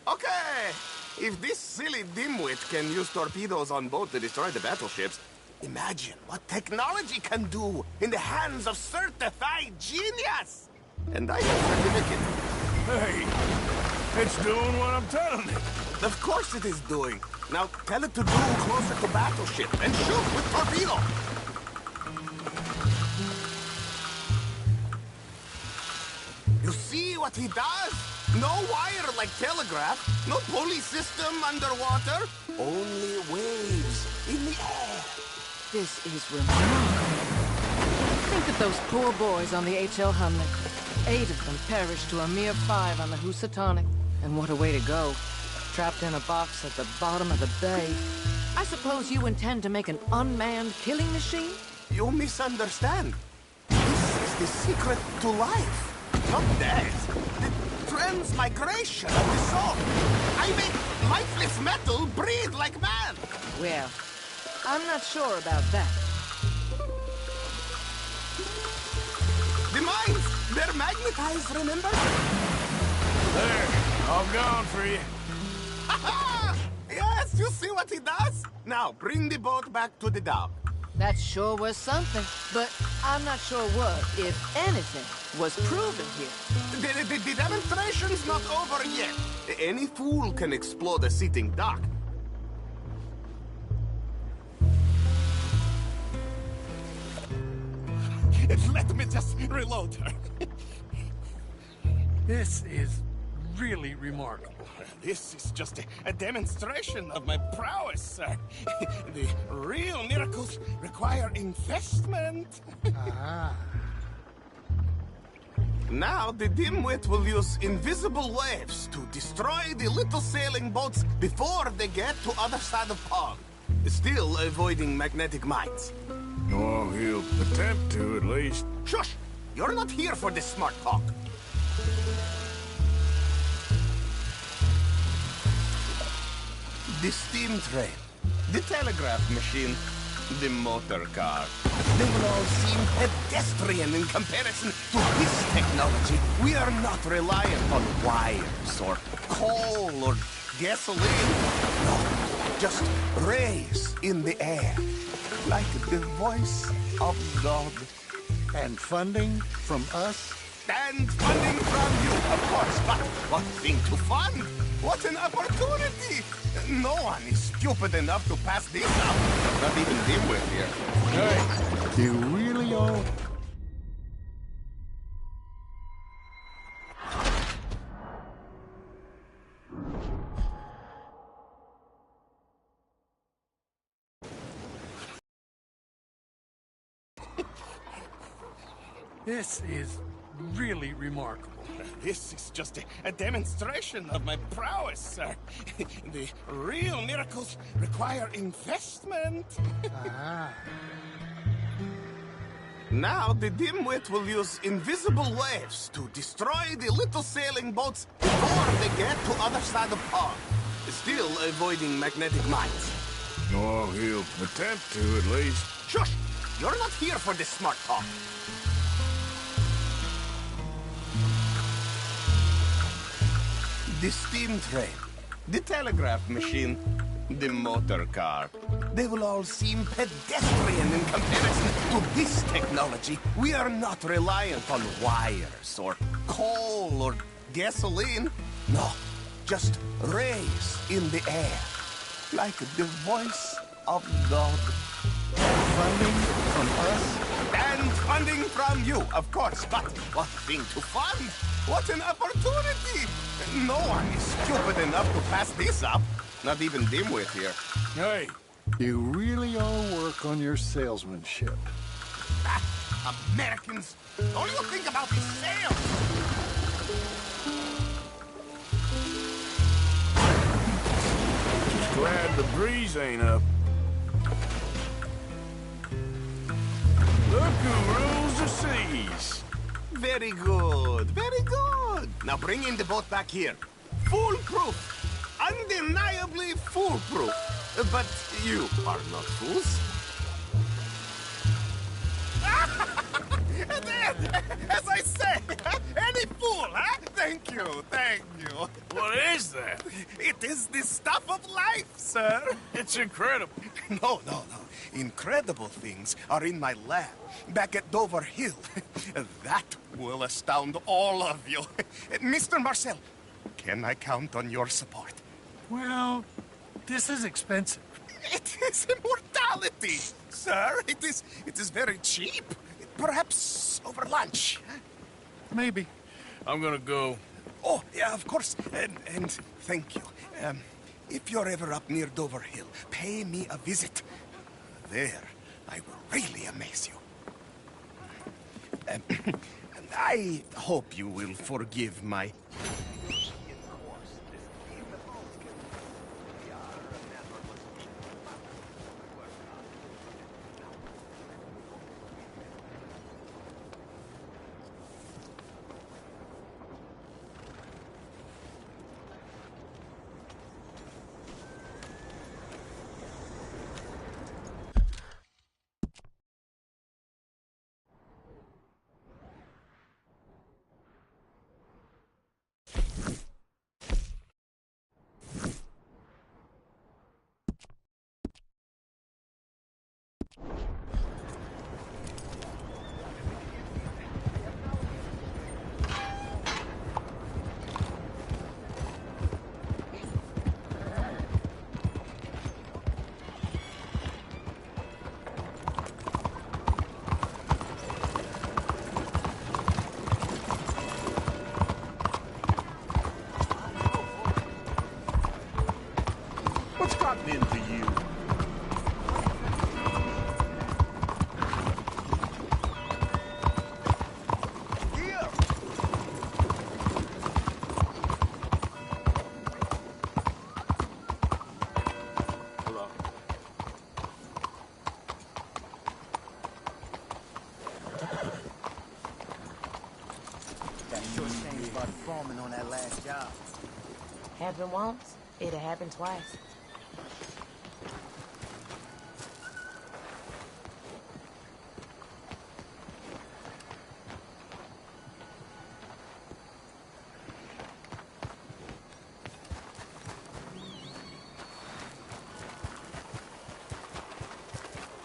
Okay, if this silly dimwit can use torpedoes on boat to destroy the battleships, imagine what technology can do in the hands of certified genius! And I have a certificate. Hey, it's doing what I'm telling it. Of course it is doing. Now tell it to do closer to battleship and shoot with torpedo. You see what he does? No wire like telegraph, no pulley system underwater, only waves in the air. This is remarkable. Think of those poor boys on the H.L. Hunley. 8 of them perished to a mere 5 on the Housatonic. And what a way to go. Trapped in a box at the bottom of the bay. I suppose you intend to make an unmanned killing machine? You misunderstand. This is the secret to life. Not death. The transmigration of the soul. I make lifeless metal breathe like man. Well, I'm not sure about that. The mines, they're magnetized, remember? There, all gone for you. Yes, you see what he does? Now, bring the boat back to the dock. That sure was something, but I'm not sure what, if anything, was proven here. The demonstration's not over yet. Any fool can explode a sitting dock. Let me just reload her. This is really remarkable. This is just a demonstration of my prowess, sir. The real miracles require investment. Ah. Now the dimwit will use invisible waves to destroy the little sailing boats before they get to other side of pond. Still avoiding magnetic mines. Well, he'll attempt to, at least. Shush! You're not here for this smart talk. The steam train, the telegraph machine, the motor car. They will all seem pedestrian in comparison to this technology. We are not reliant on wires or coal or gasoline. No, just rays in the air, like the voice of God. And funding from us? And funding from you, of course. But what thing to fund? What an opportunity! No one is stupid enough to pass this up. Not even dimwit here. Hey, you really are? This is really remarkable. This is just a demonstration of my prowess, sir. The real miracles require investment. Ah. Now the dimwit will use invisible waves to destroy the little sailing boats before they get to other side of pond. Still avoiding magnetic mines. Well, he'll attempt to, at least. Shush! You're not here for this smart talk. The steam train, the telegraph machine, the motor car. They will all seem pedestrian in comparison to this technology. We are not reliant on wires or coal or gasoline. No, just rays in the air, like the voice of God. Funding from us? And funding from you, of course. But what thing to fund? What an opportunity! No one is stupid enough to pass this up. Not even dimwit here. Hey. You really all work on your salesmanship. Americans, all you think about is sales. Just glad the breeze ain't up. Look who rules the seas. Very good, very good. Now bring in the boat back here. Foolproof. Undeniably foolproof. But you are not fools. As I say, any fool, huh? Thank you, thank you. What is that? It is the stuff of life, sir. It's incredible. No. Incredible things are in my lab, back at Dover Hill. That will astound all of you. Mr. Marcel, can I count on your support? Well, this is expensive. It is immortality, sir. It is very cheap. Perhaps over lunch. Maybe. I'm gonna go. Oh, yeah, of course. And thank you. If you're ever up near Dover Hill, pay me a visit. There, I will really amaze you. And I hope you will forgive my... cotton into you. On that last job. Happened once, it'll happen twice.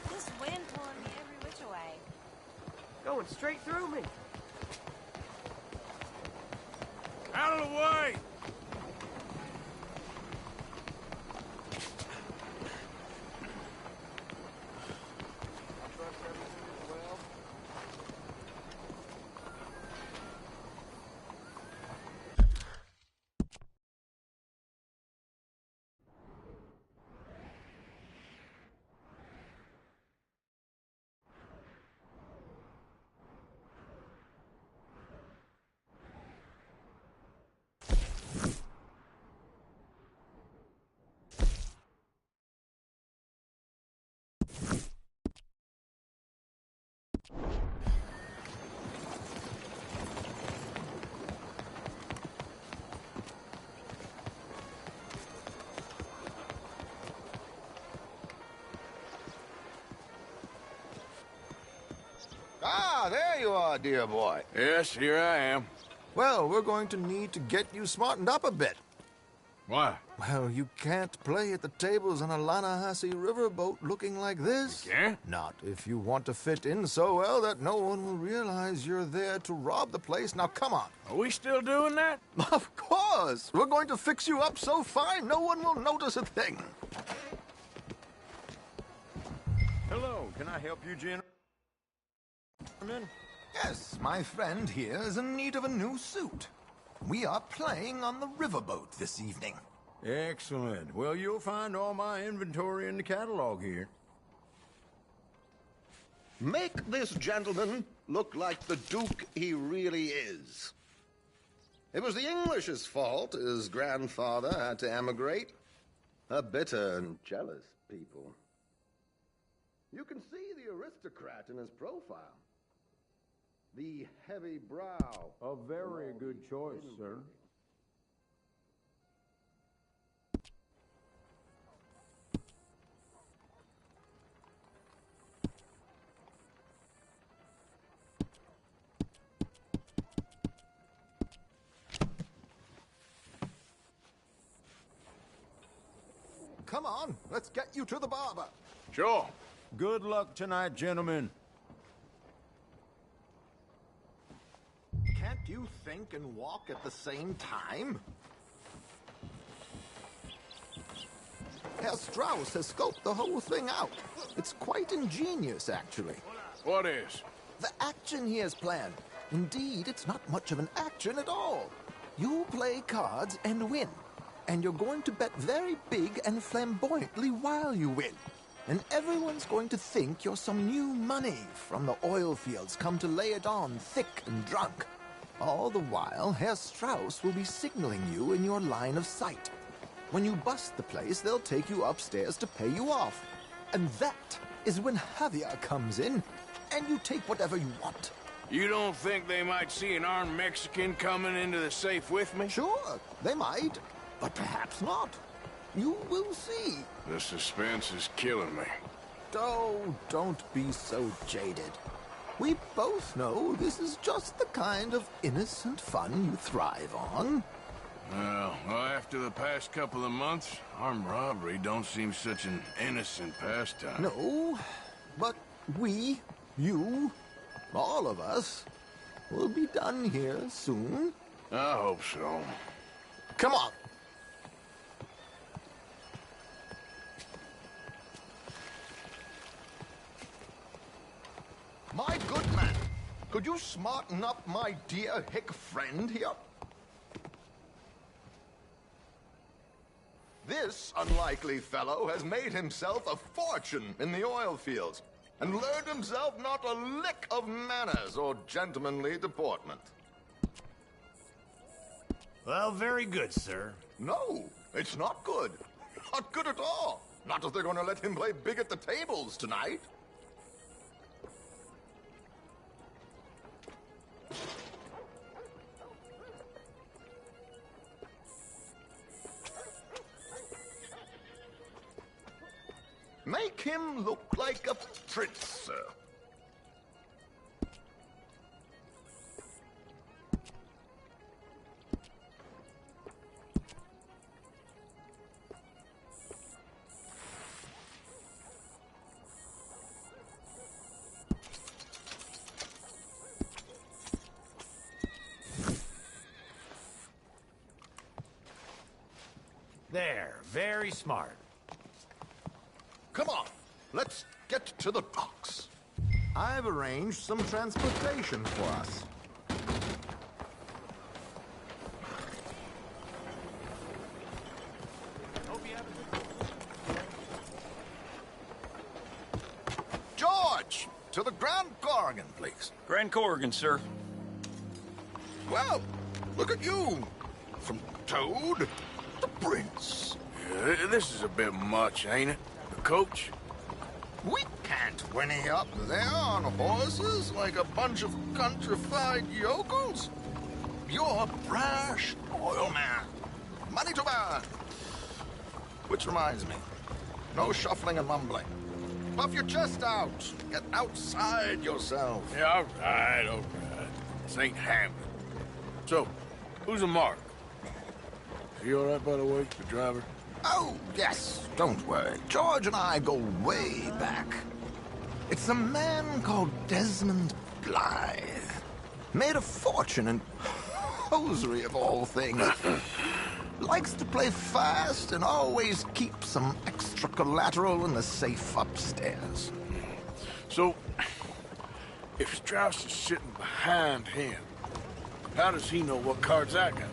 This wind pulling me every which way. Going straight through me. Out of the way! Ah, there you are, dear boy. Yes, here I am. Well, we're going to need to get you smartened up a bit. Why? Well, you can't play at the tables on a Lannahechee riverboat looking like this. You can't? Not if you want to fit in so well that no one will realize you're there to rob the place. Now, come on. Are we still doing that? Of course. We're going to fix you up so fine no one will notice a thing. Hello, can I help you, gentlemen? Yes, my friend here is in need of a new suit. We are playing on the riverboat this evening. Excellent. Well, you'll find all my inventory in the catalog here. Make this gentleman look like the Duke he really is. It was the English's fault his grandfather had to emigrate. A bitter and jealous people. You can see the aristocrat in his profile. The heavy brow. A very good choice, sir. Come on, let's get you to the barber. Sure. Good luck tonight, gentlemen. Can't you think and walk at the same time? Herr Strauss has scoped the whole thing out. It's quite ingenious, actually. What is? The action he has planned. Indeed, it's not much of an action at all. You play cards and win. And you're going to bet very big and flamboyantly while you win. And everyone's going to think you're some new money from the oil fields come to lay it on thick and drunk. All the while, Herr Strauss will be signaling you in your line of sight. When you bust the place, they'll take you upstairs to pay you off. And that is when Javier comes in, and you take whatever you want. You don't think they might see an armed Mexican coming into the safe with me? Sure, they might, but perhaps not. You will see. The suspense is killing me. Oh, don't be so jaded. We both know this is just the kind of innocent fun you thrive on. Well, after the past couple of months, armed robbery don't seem such an innocent pastime. No, but we, you, all of us, will be done here soon. I hope so. Come on. My good man, could you smarten up my dear hick friend here? This This unlikely fellow has made himself a fortune in the oil fields and learned himself not a lick of manners or gentlemanly deportment. Well, very good, sir. No, it's not good. Not good at all. Not if they're going to let him play big at the tables tonight. Make him look like a prince, sir. There, very smart. Come on, let's get to the docks. I've arranged some transportation for us. George, to the Grand Corrigan, please. Grand Corrigan, sir. Well, look at you. From Toad to Prince. Yeah, this is a bit much, ain't it? The coach? We can't whinny up there on horses like a bunch of countrified yokels. You're a brash oil man. Money to burn. Which reminds me, no shuffling and mumbling. Puff your chest out. Get outside yourself. Yeah, all right. This ain't Hamlet. So, who's a mark? Is he all right, by the way, the driver? Oh, yes. Don't worry. George and I go way back. It's a man called Desmond Blythe. Made a fortune in hosiery of all things. Likes to play fast and always keep some extra collateral in the safe upstairs. So, if Strauss is sitting behind him, how does he know what cards I got?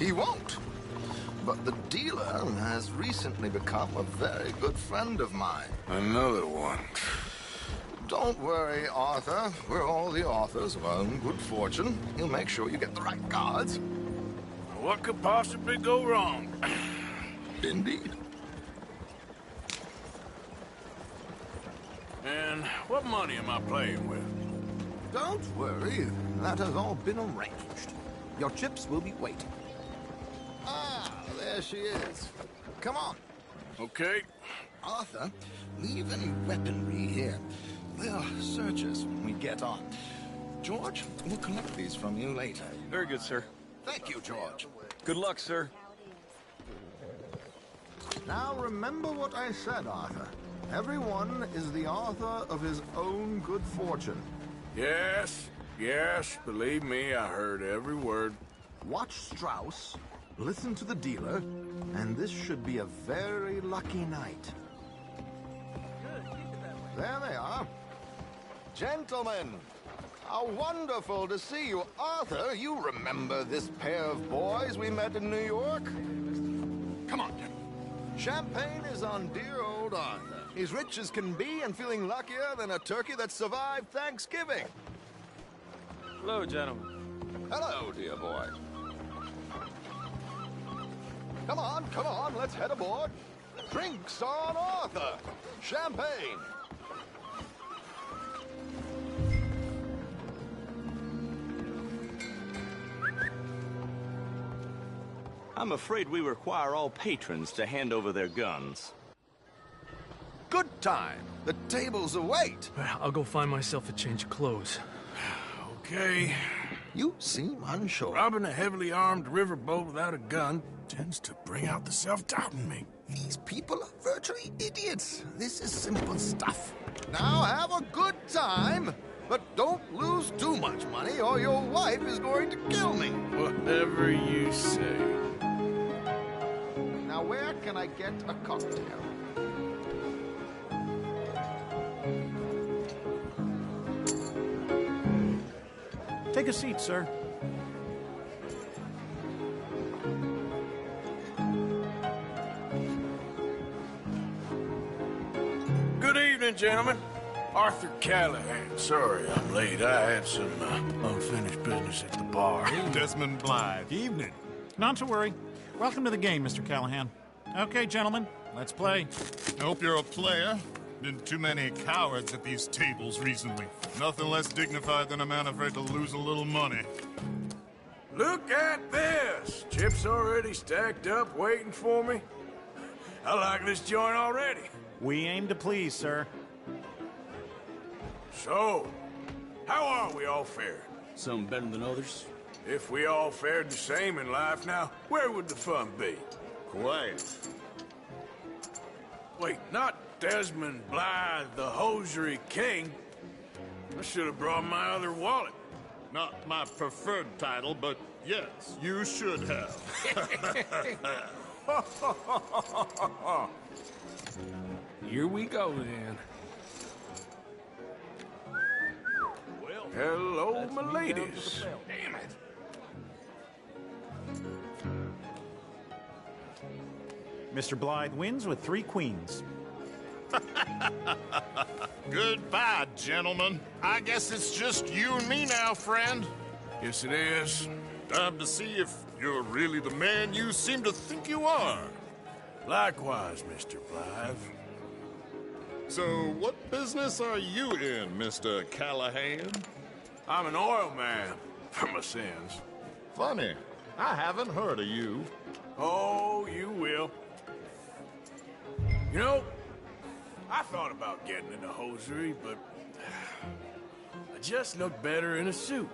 He won't. But the dealer has recently become a very good friend of mine. Another one. Don't worry, Arthur. We're all the authors of our own good fortune. He'll make sure you get the right cards. What could possibly go wrong? Indeed. And what money am I playing with? Don't worry. That has all been arranged. Your chips will be waiting. Ah, there she is. Come on. Okay. Arthur, leave any weaponry here. They'll search us when we get on. George, we'll collect these from you later. Very good, sir. Thank you, George. Good luck, sir. Now remember what I said, Arthur. Everyone is the author of his own good fortune. Yes, believe me, I heard every word. Watch Strauss, listen to the dealer, and this should be a very lucky night. There they are. Gentlemen, how wonderful to see you. Arthur, you remember this pair of boys we met in New York? Come on, gentlemen. Champagne is on dear old Arthur. He's rich as can be and feeling luckier than a turkey that survived Thanksgiving. Hello, gentlemen. Hello, dear boy. Come on, let's head aboard. Drinks on Arthur. Champagne. I'm afraid we require all patrons to hand over their guns. Good time. The tables await. I'll go find myself a change of clothes. Okay. You seem unsure. Robbing a heavily armed riverboat without a gun tends to bring out the self-doubt in me. These people are virtually idiots. This is simple stuff. Now have a good time, but don't lose too much money or your wife is going to kill me. Whatever you say. Now where can I get a cocktail? Take a seat, sir. evening, gentlemen. Arthur Callahan. Sorry I'm late. I had some unfinished business at the bar. Desmond Blythe. Evening. Not to worry. Welcome to the game, Mr. Callahan. Okay, gentlemen, let's play. Hope you're a player. Been too many cowards at these tables recently. Nothing less dignified than a man afraid to lose a little money. Look at this! Chips already stacked up, waiting for me. I like this joint already. We aim to please, sir. So, how are we all fared? Some better than others. If we all fared the same in life now, where would the fun be? Quiet. Wait, not Desmond Blythe, the hosiery king. I should have brought my other wallet. Not my preferred title, but yes, you should have. Here we go, then. Well, hello, my ladies. Damn it. Mr. Blythe wins with 3 queens. Goodbye, gentlemen. I guess it's just you and me now, friend. Yes, it is. Time to see if you're really the man you seem to think you are. Likewise, Mr. Blythe. So, what business are you in, Mr. Callahan? I'm an oil man, for my sins. Funny. I haven't heard of you. Oh, you will. You know, I thought about getting into hosiery, but I just look better in a suit.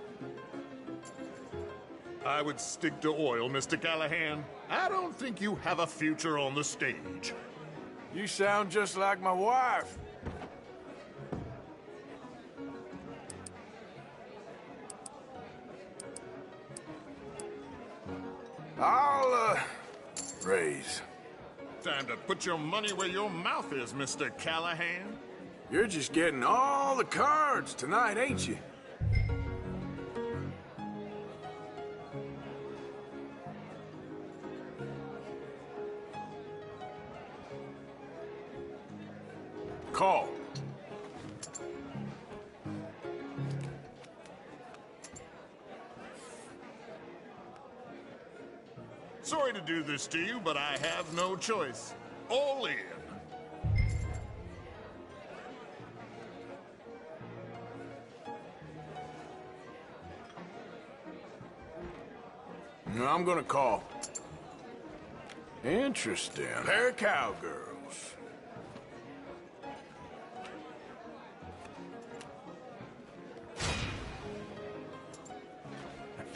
I would stick to oil, Mr. Callahan. I don't think you have a future on the stage. You sound just like my wife. I'll, raise. Time to put your money where your mouth is, Mr. Callahan. You're just getting all the cards tonight, ain't you? Call. Sorry to do this to you, but I have no choice. All in. I'm gonna call. Interesting. Pair of cowgirls.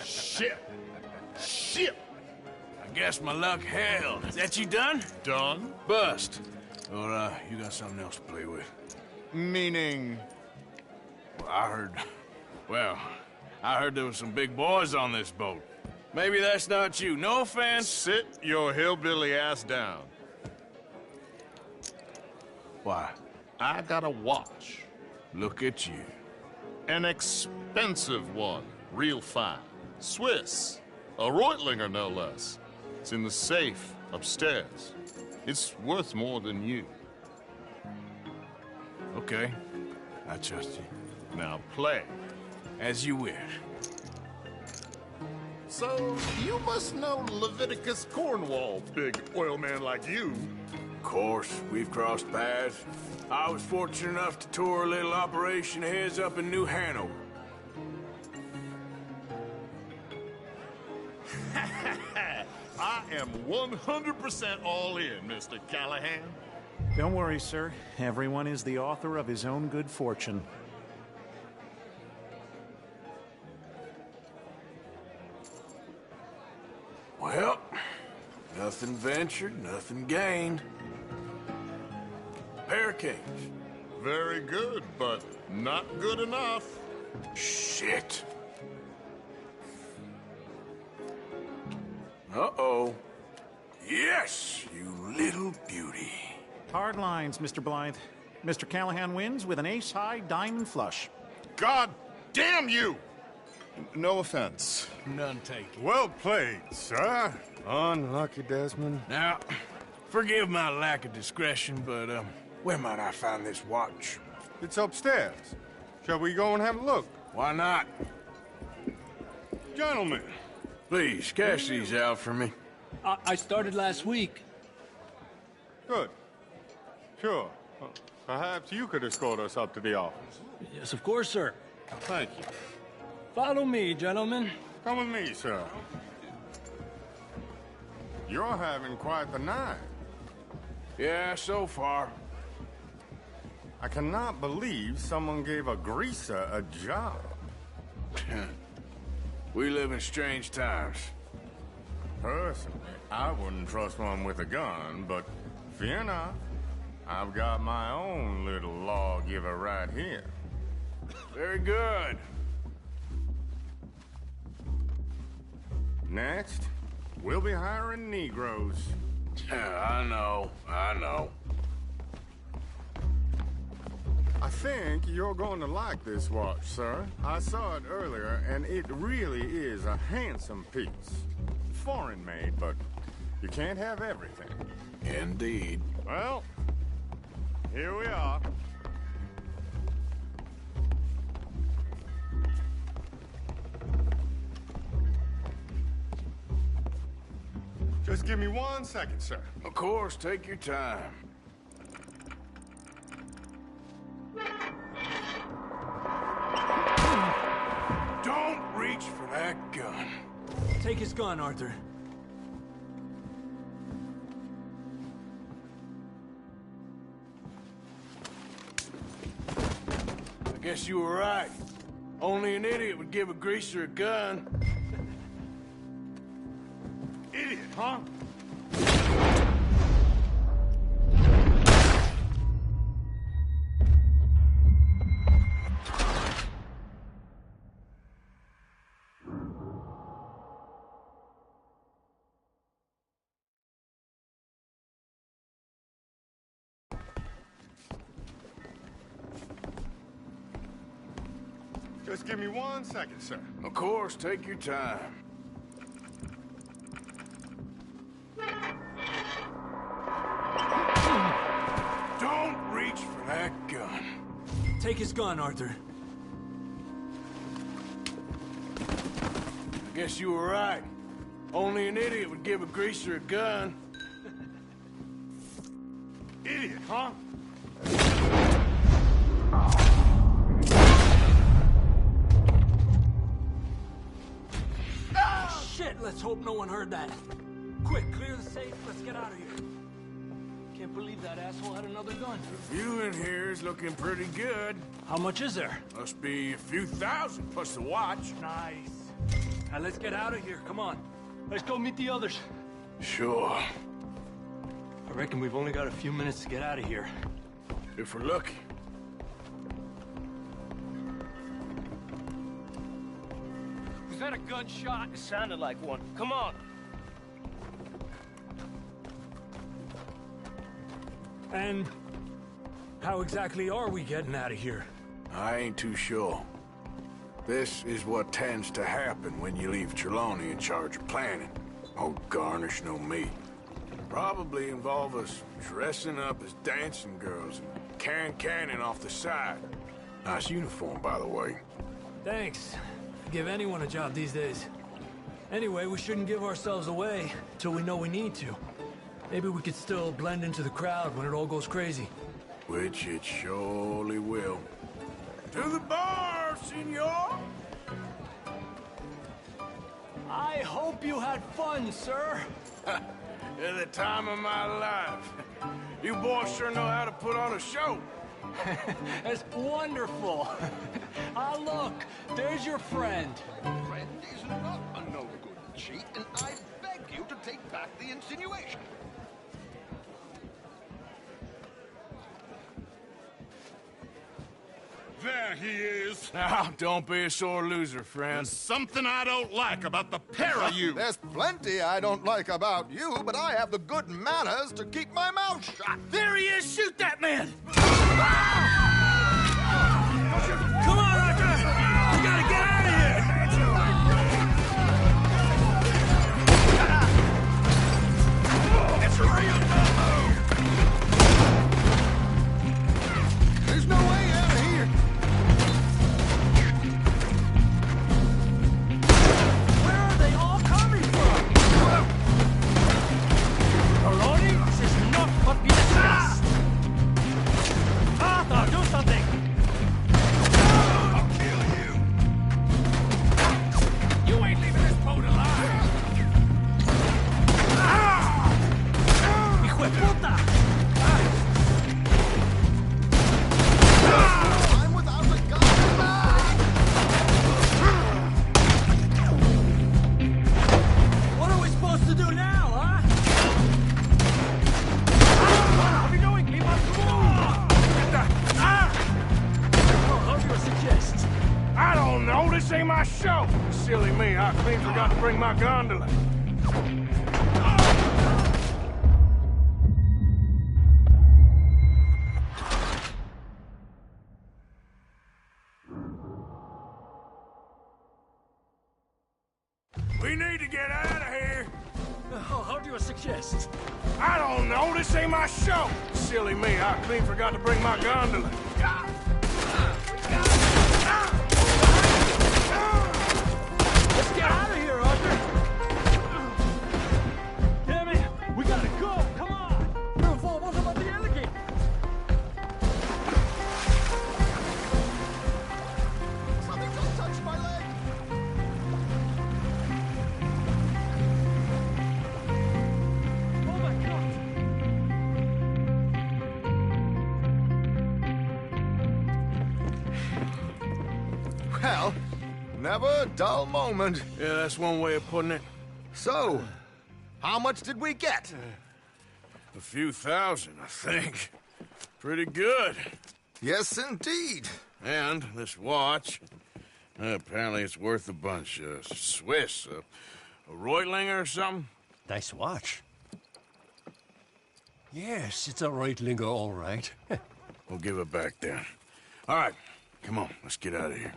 Shit. Shit. I guess my luck held. Is that you done? Done? Bust. Or, you got something else to play with? Meaning? Well, I heard there was some big boys on this boat. Maybe that's not you. No offense. Sit your hillbilly ass down. Why? I got a watch. Look at you. An expensive one. Real fine. Swiss. A Reutlinger, no less. It's in the safe upstairs. It's worth more than you. Okay. I trust you. Now play. As you wish. So, you must know Leviticus Cornwall, big oil man like you. Of course, we've crossed paths. I was fortunate enough to tour a little operation of his up in New Hanover. I am 100% all in, Mr. Callahan. Don't worry, sir. Everyone is the author of his own good fortune. Well, nothing ventured, nothing gained. Pair of kings. Very good, but not good enough. Shit. Uh-oh. Yes, you little beauty. Hard lines, Mr. Blythe. Mr. Callahan wins with an ace-high diamond flush. God damn you! No offense. None taken. Well played, sir. Unlucky, Desmond. Now, forgive my lack of discretion, but, Where might I find this watch? It's upstairs. Shall we go and have a look? Why not? Gentlemen. Please, cash these out for me. I started last week. Good. Sure. Perhaps you could escort us up to the office. Yes, of course, sir. Thank you. Follow me, gentlemen. Come with me, sir. You're having quite the night. Yeah, so far. I cannot believe someone gave a greaser a job. We live in strange times. Personally, I wouldn't trust one with a gun, but fear not. I've got my own little lawgiver right here. Very good. Next, we'll be hiring Negroes. Yeah, I know. I think you're going to like this watch, sir. I saw it earlier, and it really is a handsome piece. Foreign made, but you can't have everything. Indeed. Well, here we are. Just give me 1 second, sir. Of course, take your time. Don't reach for that gun. Take his gun, Arthur. I guess you were right. Only an idiot would give a greaser a gun. Idiot, huh? Just give me 1 second, sir. Of course, take your time. Don't reach for that gun. Take his gun, Arthur. I guess you were right. Only an idiot would give a greaser a gun. Idiot, huh? Shit, let's hope no one heard that. Quick, clear the safe, let's get out of here. Can't believe that asshole had another gun. The view in here is looking pretty good. How much is there? Must be a few thousand plus the watch. Nice. Now let's get out of here, come on. Let's go meet the others. Sure. I reckon we've only got a few minutes to get out of here. If we're lucky. Was that a gunshot? It sounded like one. Come on. And how exactly are we getting out of here? I ain't too sure. This is what tends to happen when you leave Trelawney in charge of planning. Oh, garnish no meat. Probably involve us dressing up as dancing girls and carrying cannon off the side. Nice uniform, by the way. Thanks. Give anyone a job these days. Anyway, we shouldn't give ourselves away till we know we need to. Maybe we could still blend into the crowd when it all goes crazy. Which it surely will. To the bar, senor! I hope you had fun, sir. At the time of my life. You boys sure know how to put on a show. That's wonderful. Ah, look, there's your friend. Friend is not a no good cheat, and I beg you to take back the insinuation. There he is. Now, don't be a sore loser, friend. There's something I don't like about the pair of you. There's plenty I don't like about you, but I have the good manners to keep my mouth shut. There he is! Shoot that man! Come on, Arthur! We gotta get out of here! It's a real my show! Silly me, I clean forgot to bring my gondola. We need to get out of here. How do you suggest? I don't know. This ain't my show. Silly me. I clean forgot to bring my gondola. Let's get out of here, Arthur. Damn it. We gotta go. Come on. Pero vamos about the alligator. Something just touched my leg! Oh my God. Well, never a dull moment. Yeah, that's one way of putting it. So, how much did we get? A few thousand, I think. Pretty good. Yes, indeed. And this watch, apparently it's worth a bunch. Swiss, a Reutlinger or something? Nice watch. Yes, it's a Reutlinger, all right. We'll give it back then. All right, come on, let's get out of here.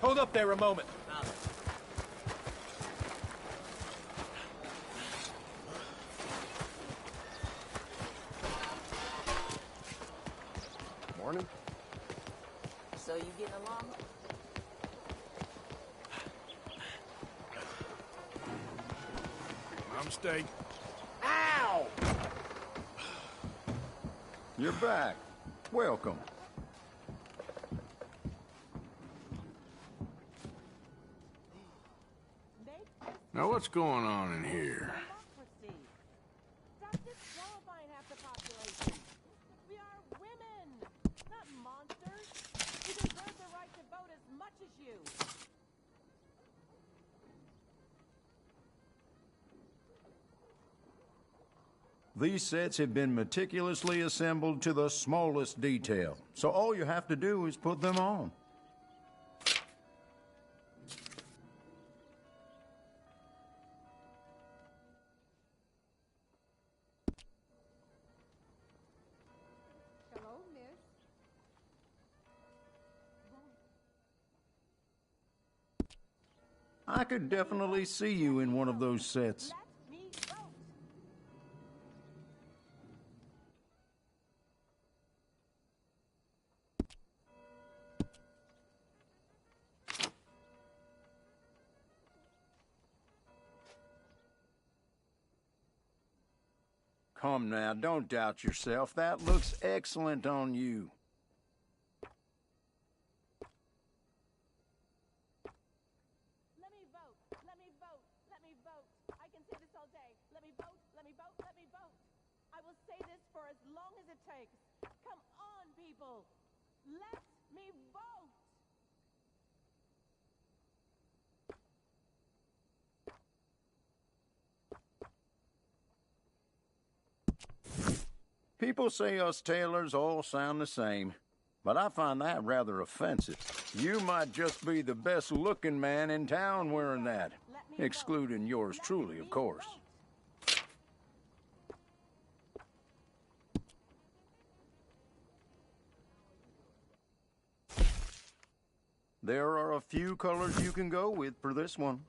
Hold up there a moment. Morning. So you getting along? My mistake. Ow! You're back. Welcome. Now, what's going on in here? Stop disqualifying half the population. We are women, not monsters. We deserve the right to vote as much as you. These sets have been meticulously assembled to the smallest detail, so all you have to do is put them on. Hello, miss. I could definitely see you in one of those sets. Come now, don't doubt yourself. That looks excellent on you. Let me vote. Let me vote. Let me vote. I can say this all day. will say this for as long as it takes. Come on, people. Let me vote. People say us tailors all sound the same, but I find that rather offensive. You might just be the best-looking man in town wearing that, excluding yours truly, of course. There are a few colors you can go with for this one.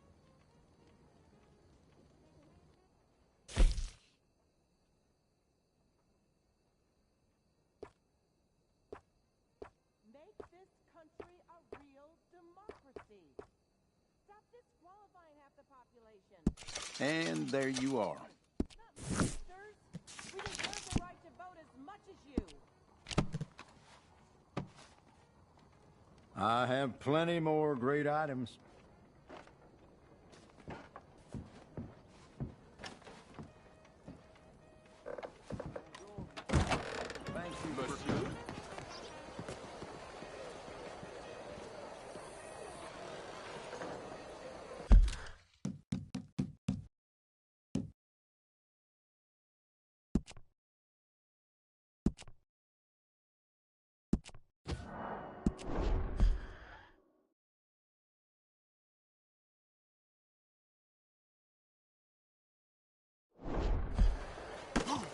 Make this country a real democracy. Stop disqualifying half the population. And there you are. Not monsters. We deserve the right to vote as much as you. I have plenty more great items. Thank you, monsieur.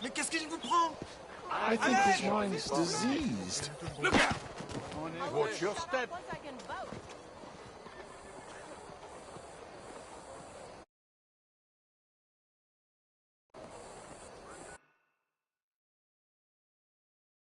Mais qu'est-ce qu'il vous prend? I think his mind's diseased. Look out! Watch your step. Once I can